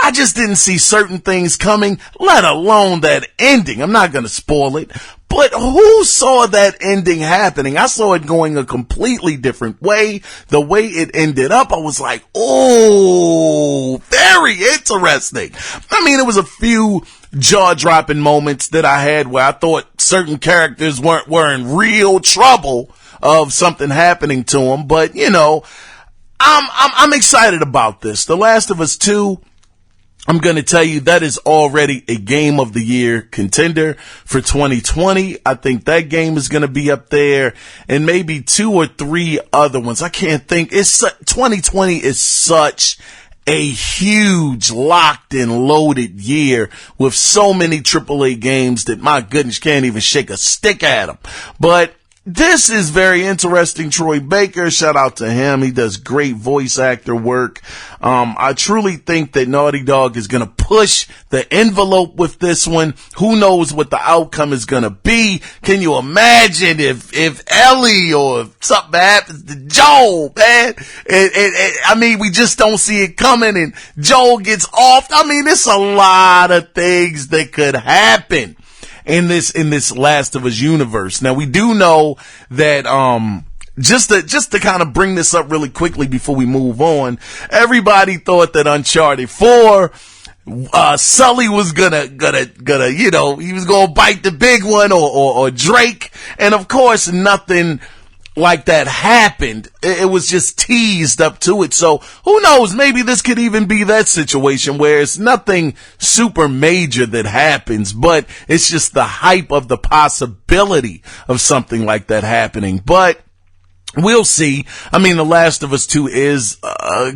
I just didn't see certain things coming, let alone that ending. I'm not going to spoil it, but who saw that ending happening? I saw it going a completely different way. The way it ended up, I was like, oh, very interesting. I mean, it was a few jaw-dropping moments that I had where I thought certain characters were in real trouble of something happening to them, but you know, I'm excited about this. The Last of Us 2, I'm going to tell you, that is already a Game of the Year contender for 2020. I think that game is going to be up there, and maybe 2 or 3 other ones. I can't think. 2020 is such a huge locked and loaded year with so many AAA games that, my goodness, can't even shake a stick at them. But this is very interesting. Troy Baker, shout out to him. He does great voice actor work. I truly think that Naughty Dog is going to push the envelope with this one. Who knows what the outcome is going to be? Can you imagine if Ellie or if something happens to Joel, man? I mean, we just don't see it coming and Joel gets off. I mean, it's a lot of things that could happen in this Last of Us universe. Now, we do know that, just to kind of bring this up really quickly before we move on, everybody thought that Uncharted 4, Sully was gonna, you know, he was gonna bite the big one or Drake. And of course, nothing like that happened. It was just teased up to it. So who knows? Maybe this could even be that situation where it's nothing super major that happens, but it's just the hype of the possibility of something like that happening. But We'll see. I mean, The Last of Us 2 is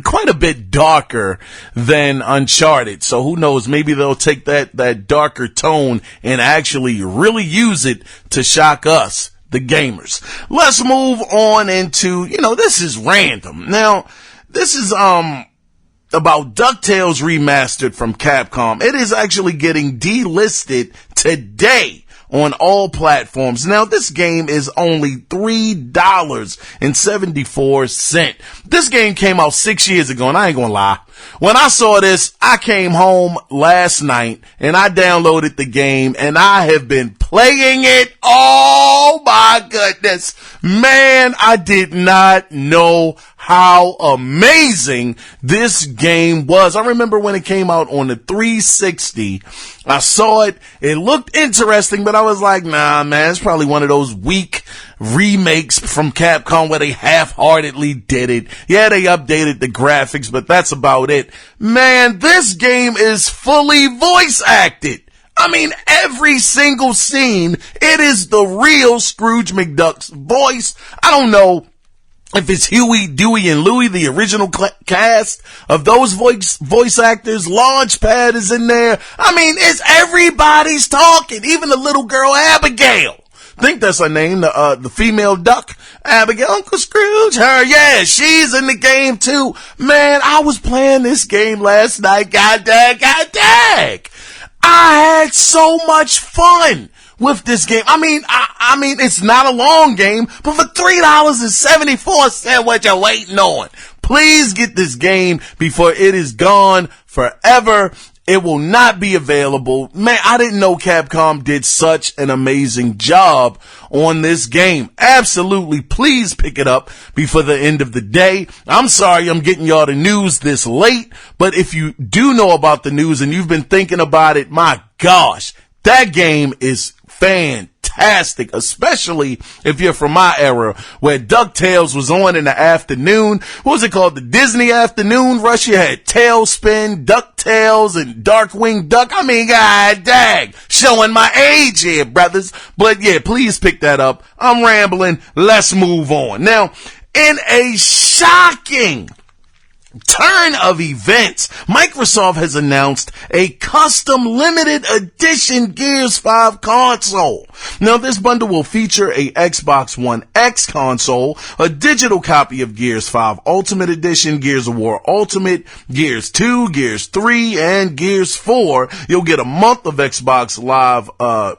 quite a bit darker than Uncharted. So who knows? Maybe they'll take that darker tone and actually really use it to shock us, the gamers. Let's move on into, this is random. Now, this is about DuckTales Remastered from Capcom. It is actually getting delisted today on all platforms. Now, this game is only $3.74. This game came out 6 years ago, and I ain't gonna lie. When I saw this, I came home last night, and I downloaded the game, and I have been playing it. Oh my goodness. Man, I did not know how amazing this game was. I remember when it came out on the 360, I saw it. It looked interesting, but I was like, nah, man, it's probably one of those weak remakes from Capcom where they half-heartedly did it. Yeah, they updated the graphics, but that's about it. Man, this game is fully voice acted. I mean, every single scene, it is the real Scrooge McDuck's voice. I don't know if it's Huey, Dewey, and Louie, the original cast of those voice actors. Launchpad is in there. I mean, everybody's talking, even the little girl Abigail. I think that's her name, the female duck, Abigail. Uncle Scrooge, her, yeah, she's in the game too. Man, I was playing this game last night. God dang. I had so much fun with this game. I mean, it's not a long game, but for $3.74, what you waiting on? Please get this game before it is gone forever. It will not be available. Man, I didn't know Capcom did such an amazing job on this game. Absolutely, please pick it up before the end of the day. I'm sorry I'm getting y'all the news this late, but if you do know about the news and you've been thinking about it, my gosh, that game is fantastic, especially if you're from my era where DuckTales was on in the afternoon. What was it called? The Disney afternoon rush. You had Tailspin, DuckTales, and Darkwing Duck. I mean, god dang, showing my age here, brothers. But yeah, please pick that up. I'm rambling. Let's move on. Now, in a shocking turn of events, Microsoft has announced a custom limited edition Gears 5 console. Now, this bundle will feature a Xbox One X console, a digital copy of Gears 5 Ultimate Edition, Gears of War Ultimate, Gears 2, Gears 3, and Gears 4. You'll get a month of Xbox Live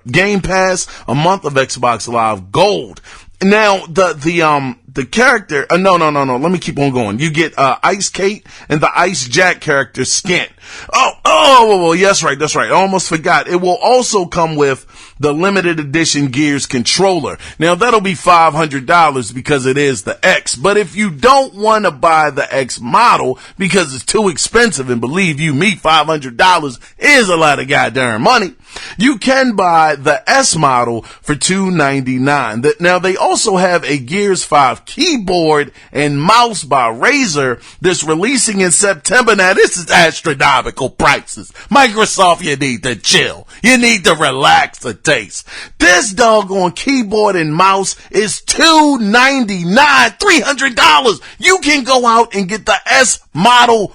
Game Pass, a month of Xbox Live Gold. Now, the character, no, let me keep on going. You get, Ice Kate and the Ice Jack character skin. Oh, yes, right, that's right. I almost forgot. It will also come with the limited edition Gears controller. Now, that'll be $500 because it is the X. But if you don't want to buy the X model because it's too expensive, and believe you me, $500 is a lot of goddamn money, you can buy the S model for $299. Now, they also have a Gears 5 keyboard and mouse by Razer that's releasing in September. Now, this is astronomical prices. Microsoft, you need to chill. You need to relax a taste. This doggone keyboard and mouse is $299, $300. You can go out and get the S model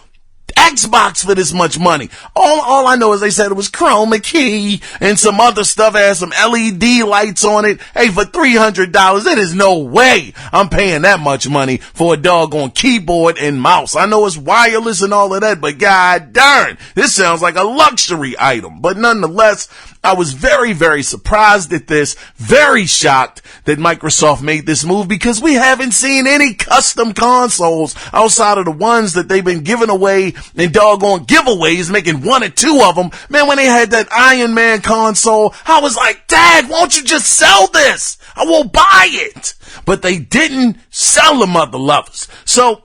Xbox for this much money. All I know is they said it was chroma key and some other stuff. It has some LED lights on it. Hey, for $300, there is no way I'm paying that much money for a doggone keyboard and mouse. I know it's wireless and all of that, but god darn, this sounds like a luxury item. But nonetheless, I was very, very surprised at this, very shocked that Microsoft made this move, because we haven't seen any custom consoles outside of the ones that they've been giving away in doggone giveaways, making one or two of them. Man, when they had that Iron Man console, I was like, Dad, won't you just sell this? I won't buy it. But they didn't sell the mother lovers. So,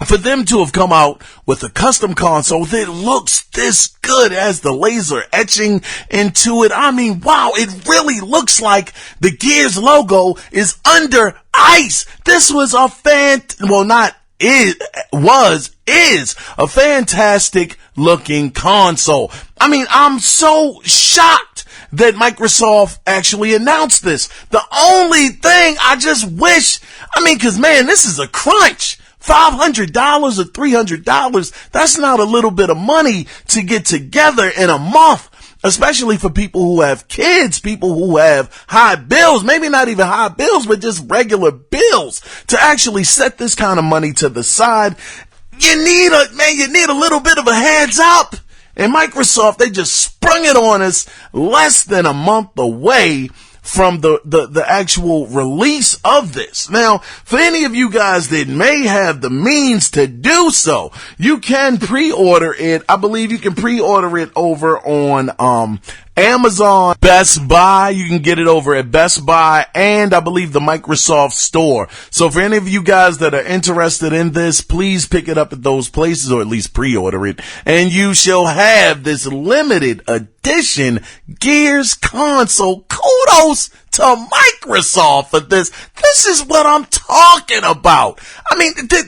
for them to have come out with a custom console that looks this good, as the laser etching into it, I mean, wow, it really looks like the Gears logo is under ice. This was a well, not is a fantastic looking console. I mean, I'm so shocked that Microsoft actually announced this. The only thing I just wish, cause man, this is a crunch. $500 or $300, that's not a little bit of money to get together in a month, especially for people who have kids, people who have high bills, maybe not even high bills, but just regular bills, to actually set this kind of money to the side. You need a little bit of a heads up. And Microsoft, they just sprung it on us less than a month away from the actual release of this. Now, for any of you guys that may have the means to do so, you can pre-order it. I believe you can pre-order it over on Amazon, Best Buy. You can get it over at Best Buy and I believe the Microsoft Store. So for any of you guys that are interested in this, please pick it up at those places or at least pre-order it. And you shall have this limited edition Gears console. Kudos to Microsoft for this. This is what I'm talking about.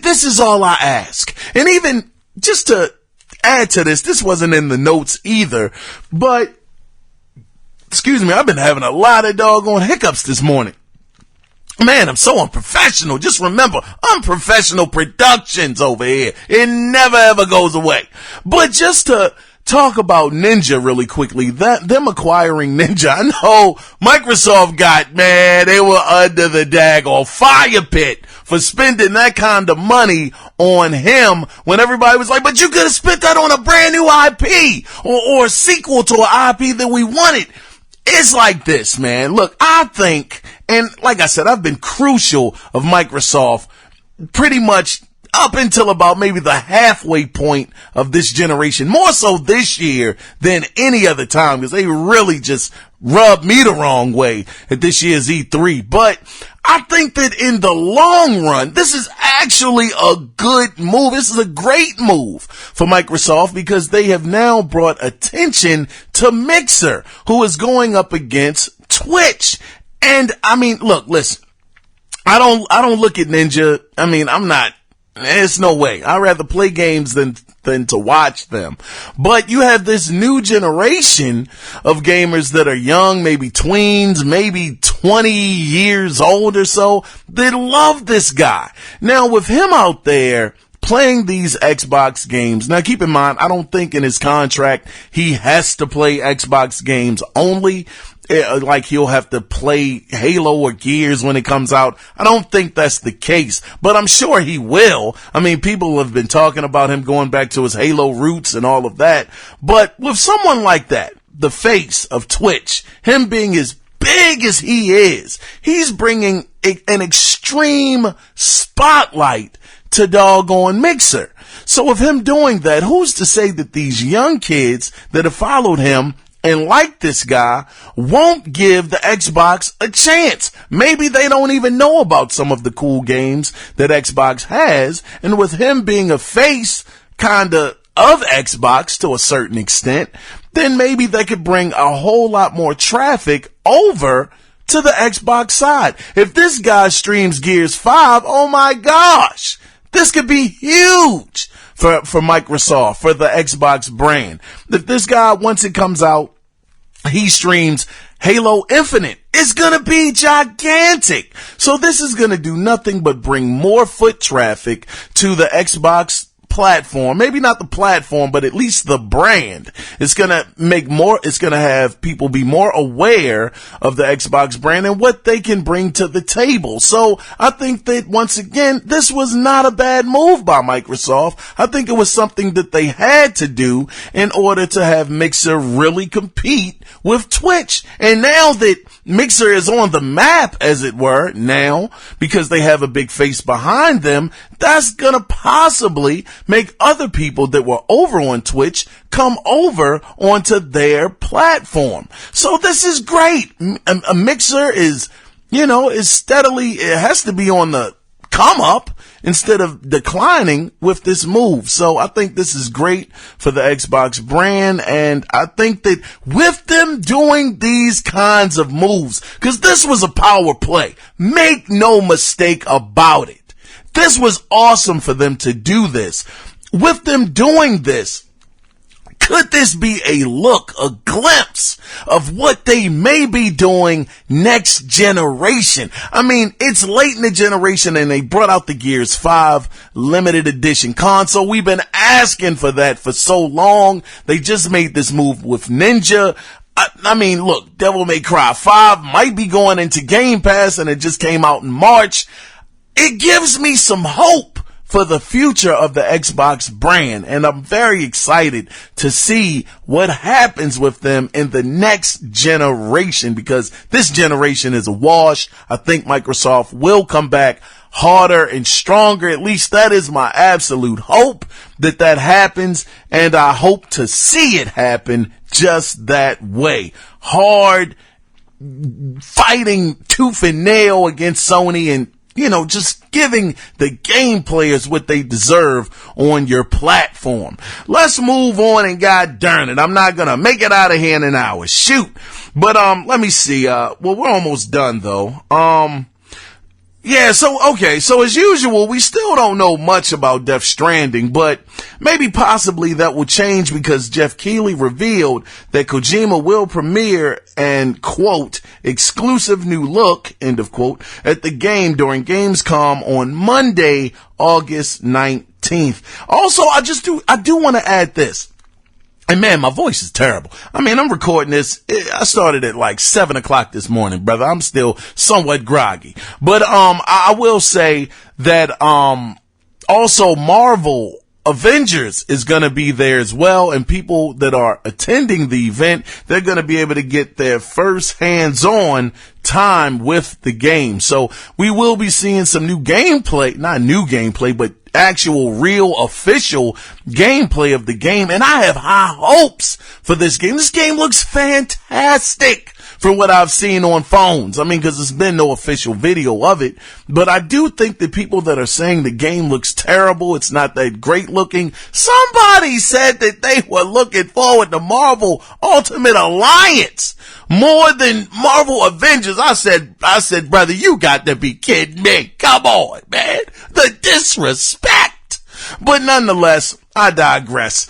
This is all I ask. And even just to add to this wasn't in the notes either, but excuse me, I've been having a lot of doggone hiccups this morning. Man, I'm so unprofessional. Just remember, Unprofessional Productions over here. It never ever goes away. But just to talk about Ninja really quickly, them acquiring Ninja, I know Microsoft they were under the daggone fire pit for spending that kind of money on him when everybody was like, but you could have spent that on a brand new IP or a sequel to an IP that we wanted. It's like this, man. Look, I think, and like I said, I've been crucial of Microsoft pretty much up until about maybe the halfway point of this generation, more so this year than any other time, because they really just rubbed me the wrong way at this year's E3. But I think that in the long run, this is actually a good move. This is a great move for Microsoft because they have now brought attention to Mixer, who is going up against Twitch. And look, listen, I don't look at Ninja. There's no way. I'd rather play games than to watch them. But you have this new generation of gamers that are young, maybe tweens, maybe 20 years old or so, that love this guy. Now, with him out there playing these Xbox games, now keep in mind, I don't think in his contract he has to play Xbox games only. Like he'll have to play Halo or Gears when it comes out. I don't think that's the case, but I'm sure he will. People have been talking about him going back to his Halo roots and all of that. But with someone like that, the face of Twitch, him being as big as he is, he's bringing an extreme spotlight to doggone Mixer. So with him doing that, who's to say that these young kids that have followed him and like this guy won't give the Xbox a chance? Maybe they don't even know about some of the cool games that Xbox has. And with him being a face of Xbox to a certain extent, then maybe they could bring a whole lot more traffic over to the Xbox side. If this guy streams Gears 5, oh my gosh, this could be huge for Microsoft, for the Xbox brand. If this guy, once it comes out, he streams Halo Infinite, it's gonna be gigantic. So this is gonna do nothing but bring more foot traffic to the Xbox platform. Maybe not the platform, but at least the brand. It's gonna have people be more aware of the Xbox brand and what they can bring to the table. So I think that once again, this was not a bad move by Microsoft. I think it was something that they had to do in order to have Mixer really compete with Twitch. And now that Mixer is on the map, as it were, now, because they have a big face behind them, that's gonna possibly make other people that were over on Twitch come over onto their platform. So this is great. A Mixer is steadily, it has to be on the come up instead of declining with this move. So I think this is great for the Xbox brand. And I think that with them doing these kinds of moves, because this was a power play, make no mistake about it, This was awesome for them to do this. With them doing this, could this be a look, a glimpse of what they may be doing next generation? I mean, it's late in the generation and they brought out the Gears 5 limited edition console. We've been asking for that for so long. They just made this move with Ninja. I mean, look, Devil May Cry 5 might be going into Game Pass and it just came out in March. It gives me some hope for the future of the Xbox brand, and I'm very excited to see what happens with them in the next generation, because this generation is a wash. I think Microsoft will come back harder and stronger. At least that is my absolute hope that happens, and I hope to see it happen just that way. Hard, fighting tooth and nail against Sony, and just giving the game players what they deserve on your platform. Let's move on, and god darn it, I'm not gonna make it out of here in an hour. Shoot. But, let me see. Well, we're almost done though. So as usual, we still don't know much about Death Stranding, but maybe possibly that will change because Jeff Keighley revealed that Kojima will premiere an, quote, exclusive new look, end of quote, at the game during Gamescom on Monday, August 19th. Also, I do want to add this. And man, my voice is terrible. I mean, I'm recording this. I started at like 7 o'clock this morning, brother. I'm still somewhat groggy. But, I will say that, also Marvel Avengers is going to be there as well. And people that are attending the event, they're going to be able to get their first hands-on time with the game. So we will be seeing some new gameplay, not new gameplay, but actual real official gameplay of the game. And I have high hopes for this game. This game looks fantastic from what I've seen on phones. I mean, because there's been no official video of it, but I do think that people that are saying the game looks terrible, it's not that great looking. Somebody said that they were looking forward to Marvel Ultimate Alliance more than Marvel Avengers. I said, brother, you got to be kidding me. Come on, man. The disrespect. But nonetheless, I digress.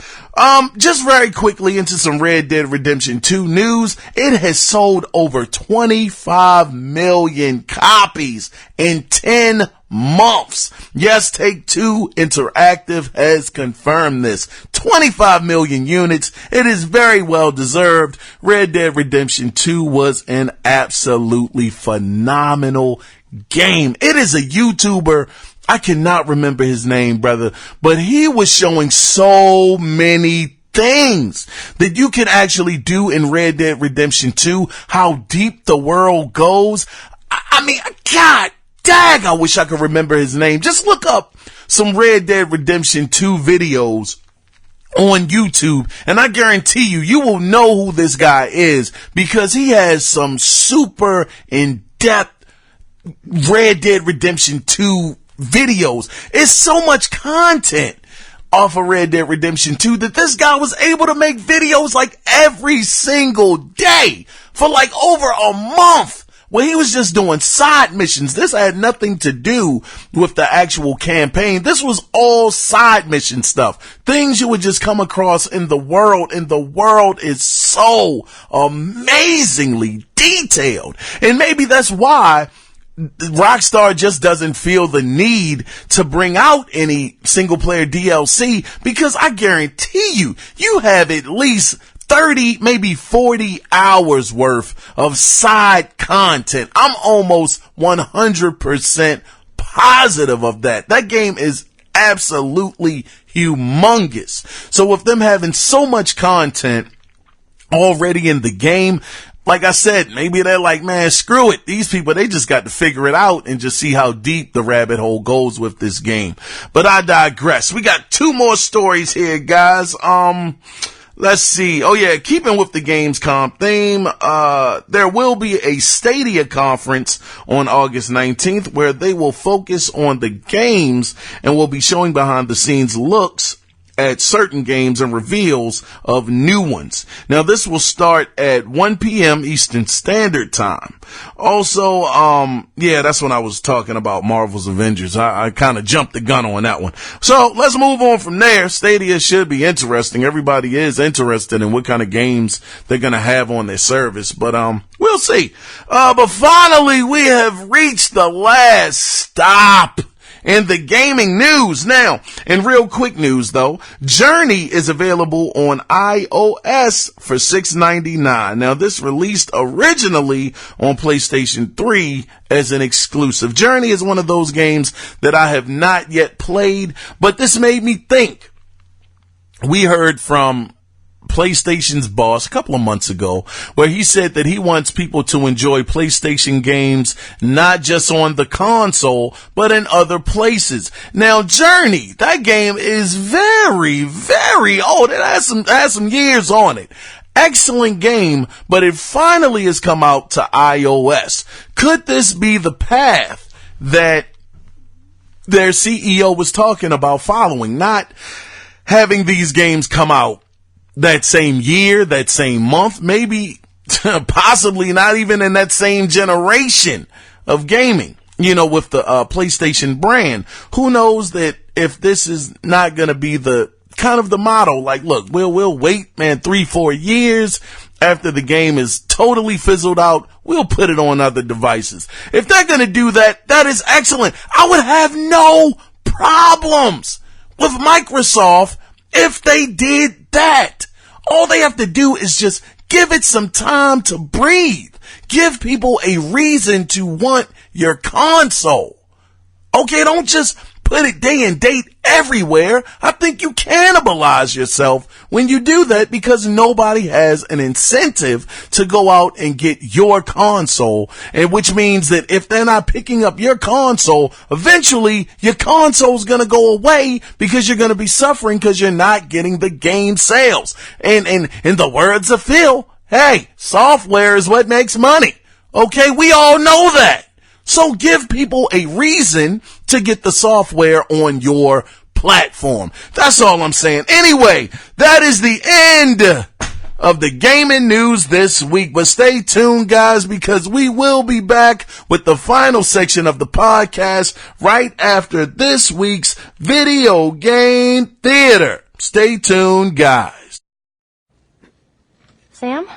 Just very quickly into some Red Dead Redemption 2 news. It has sold over 25 million copies in 10 months. Yes, Take-Two Interactive has confirmed this. 25 million units. It is very well deserved. Red Dead Redemption 2 was an absolutely phenomenal game. It is a YouTuber, I cannot remember his name, brother, but he was showing so many things that you can actually do in Red Dead Redemption 2, how deep the world goes. I mean, god dang, I wish I could remember his name. Just look up some Red Dead Redemption 2 videos on YouTube, and I guarantee you will know who this guy is, because he has some super in-depth Red Dead Redemption 2 videos. It's so much content off of Red Dead Redemption 2 that this guy was able to make videos like every single day for like over a month, where he was just doing side missions. This had nothing to do with the actual campaign. This was all side mission stuff. Things you would just come across in the world, and the world is so amazingly detailed. And maybe that's why Rockstar just doesn't feel the need to bring out any single player DLC, because I guarantee you have at least 30, maybe 40 hours worth of side content. I'm almost 100% positive of that. That game is absolutely humongous. So with them having so much content already in the game, like I said, maybe they're like, man, screw it. These people, they just got to figure it out and just see how deep the rabbit hole goes with this game. But I digress. We got 2 more stories here, guys. Let's see. Oh yeah, keeping with the Gamescom theme, there will be a Stadia conference on August 19th where they will focus on the games and will be showing behind the scenes looks at certain games and reveals of new ones. Now, this will start at 1 p.m. Eastern Standard Time. Also, that's when I was talking about Marvel's Avengers. I kind of jumped the gun on that one. So let's move on from there. Stadia should be interesting. Everybody is interested in what kind of games they're going to have on their service, but we'll see. But finally, we have reached the last stop in the gaming news. Now, in real quick news though, Journey is available on iOS for $6.99. Now, this released originally on PlayStation 3 as an exclusive. Journey is one of those games that I have not yet played, but this made me think. We heard from PlayStation's boss a couple of months ago, where he said that he wants people to enjoy PlayStation games not just on the console, but in other places. Now, Journey, that game is very, very old. It has some years on it. Excellent game, but it finally has come out to iOS. Could this be the path that their CEO was talking about following? Not having these games come out that same year, that same month, maybe possibly not even in that same generation of gaming, with the PlayStation brand. Who knows that if this is not going to be the kind of the motto, like, look, we'll wait, 3-4 years after the game is totally fizzled out, we'll put it on other devices. If they're going to do that, that is excellent. I would have no problems with Microsoft if they did that. All they have to do is just give it some time to breathe. Give people a reason to want your console. Okay, don't just put it day and date everywhere. I think you cannibalize yourself when you do that, because nobody has an incentive to go out and get your console, and which means that if they're not picking up your console, eventually your console's gonna go away because you're gonna be suffering because you're not getting the game sales. And in the words of Phil, hey, software is what makes money. Okay, we all know that. So give people a reason to get the software on your platform. That's all I'm saying. Anyway, that is the end of the gaming news this week. But stay tuned, guys, because we will be back with the final section of the podcast right after this week's Video Game Theater. Stay tuned, guys. Sam?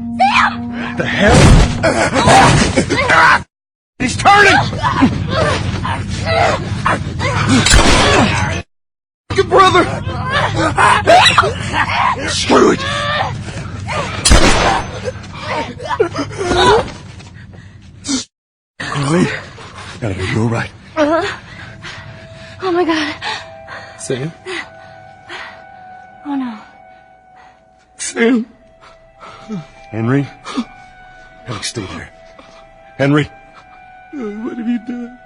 What the hell? He's turning! Your brother! Screw it! Really? Gotta be you all right. Oh my God. Sam? Oh no. Sam? Henry? Henry, stay there. Henry? What have you done?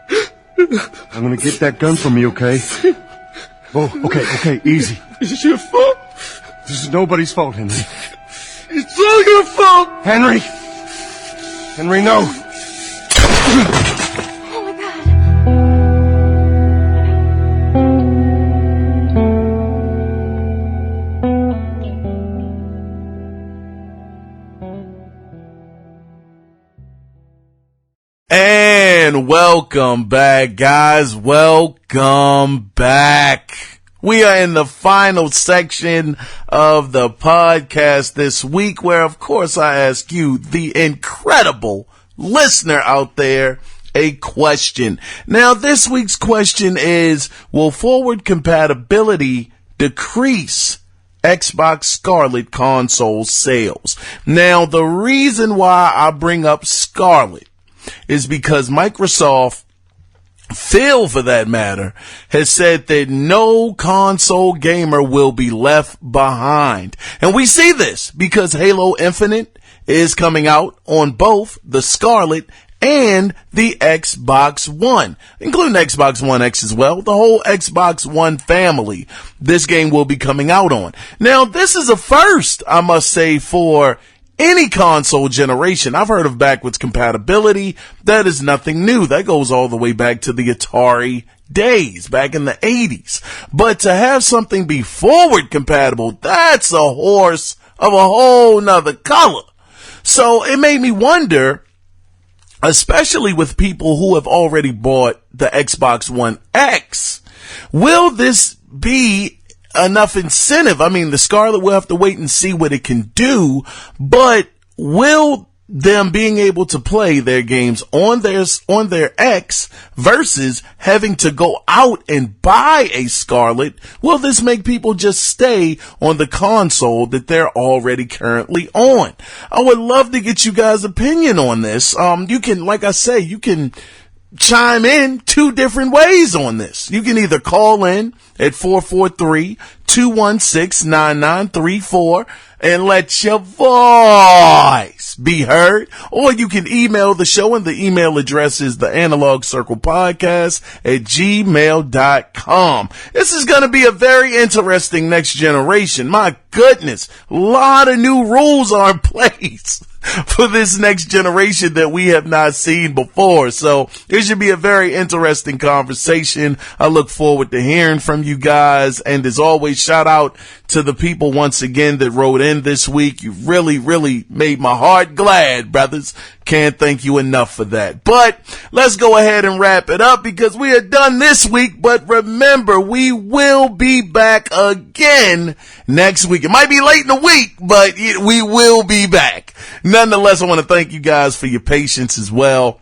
I'm gonna get that gun from you, okay? Oh, okay, easy. Is it your fault? This is nobody's fault, Henry. It's all your fault! Henry! Henry, no! Oh my God. And welcome back, guys. Welcome back. We are in the final section of the podcast this week, where, of course, I ask you, the incredible listener out there, a question. Now, this week's question is, will forward compatibility decrease Xbox Scarlet console sales? Now, the reason why I bring up Scarlet is because Microsoft, Phil for that matter, has said that no console gamer will be left behind. And we see this because Halo Infinite is coming out on both the Scarlet and the Xbox One, including Xbox One X as well, the whole Xbox One family. This game will be coming out on. Now, this is a first, I must say, for any console generation. I've heard of backwards compatibility. That is nothing new. That goes all the way back to the Atari days, back in the 80s. But to have something be forward compatible, that's a horse of a whole nother color. So it made me wonder, especially with people who have already bought the Xbox One X, will this be enough incentive? I mean, the Scarlet, we'll have to wait and see what it can do, but will them being able to play their games on their X versus having to go out and buy a Scarlet, will this make people just stay on the console that they're already currently on? I would love to get you guys' opinion on this. You can, like I say, you can chime in two different ways on this. You can either call in at 443-216-9934 and let your voice be heard, or you can email the show, and the email address is theanalogcirclepodcast@gmail.com. This is going to be a very interesting next generation. My goodness, a lot of new rules are in place for this next generation that we have not seen before. So it should be a very interesting conversation. I look forward to hearing from you guys. And as always, shout out to the people once again that wrote in this week. You really, really made my heart glad, brothers. Can't thank you enough for that. But let's go ahead and wrap it up because we are done this week. But remember, we will be back again next week. It might be late in the week, but we will be back. Nonetheless, I want to thank you guys for your patience as well.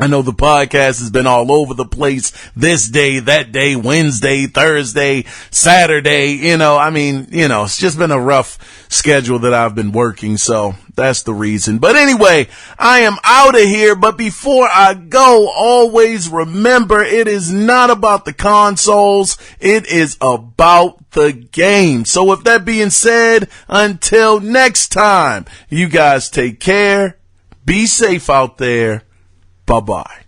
I know the podcast has been all over the place, this day, that day, Wednesday, Thursday, Saturday, it's just been a rough schedule that I've been working, so that's the reason. But anyway, I am out of here, but before I go, always remember, it is not about the consoles, it is about the game. So with that being said, until next time, you guys take care, be safe out there. Bye-bye.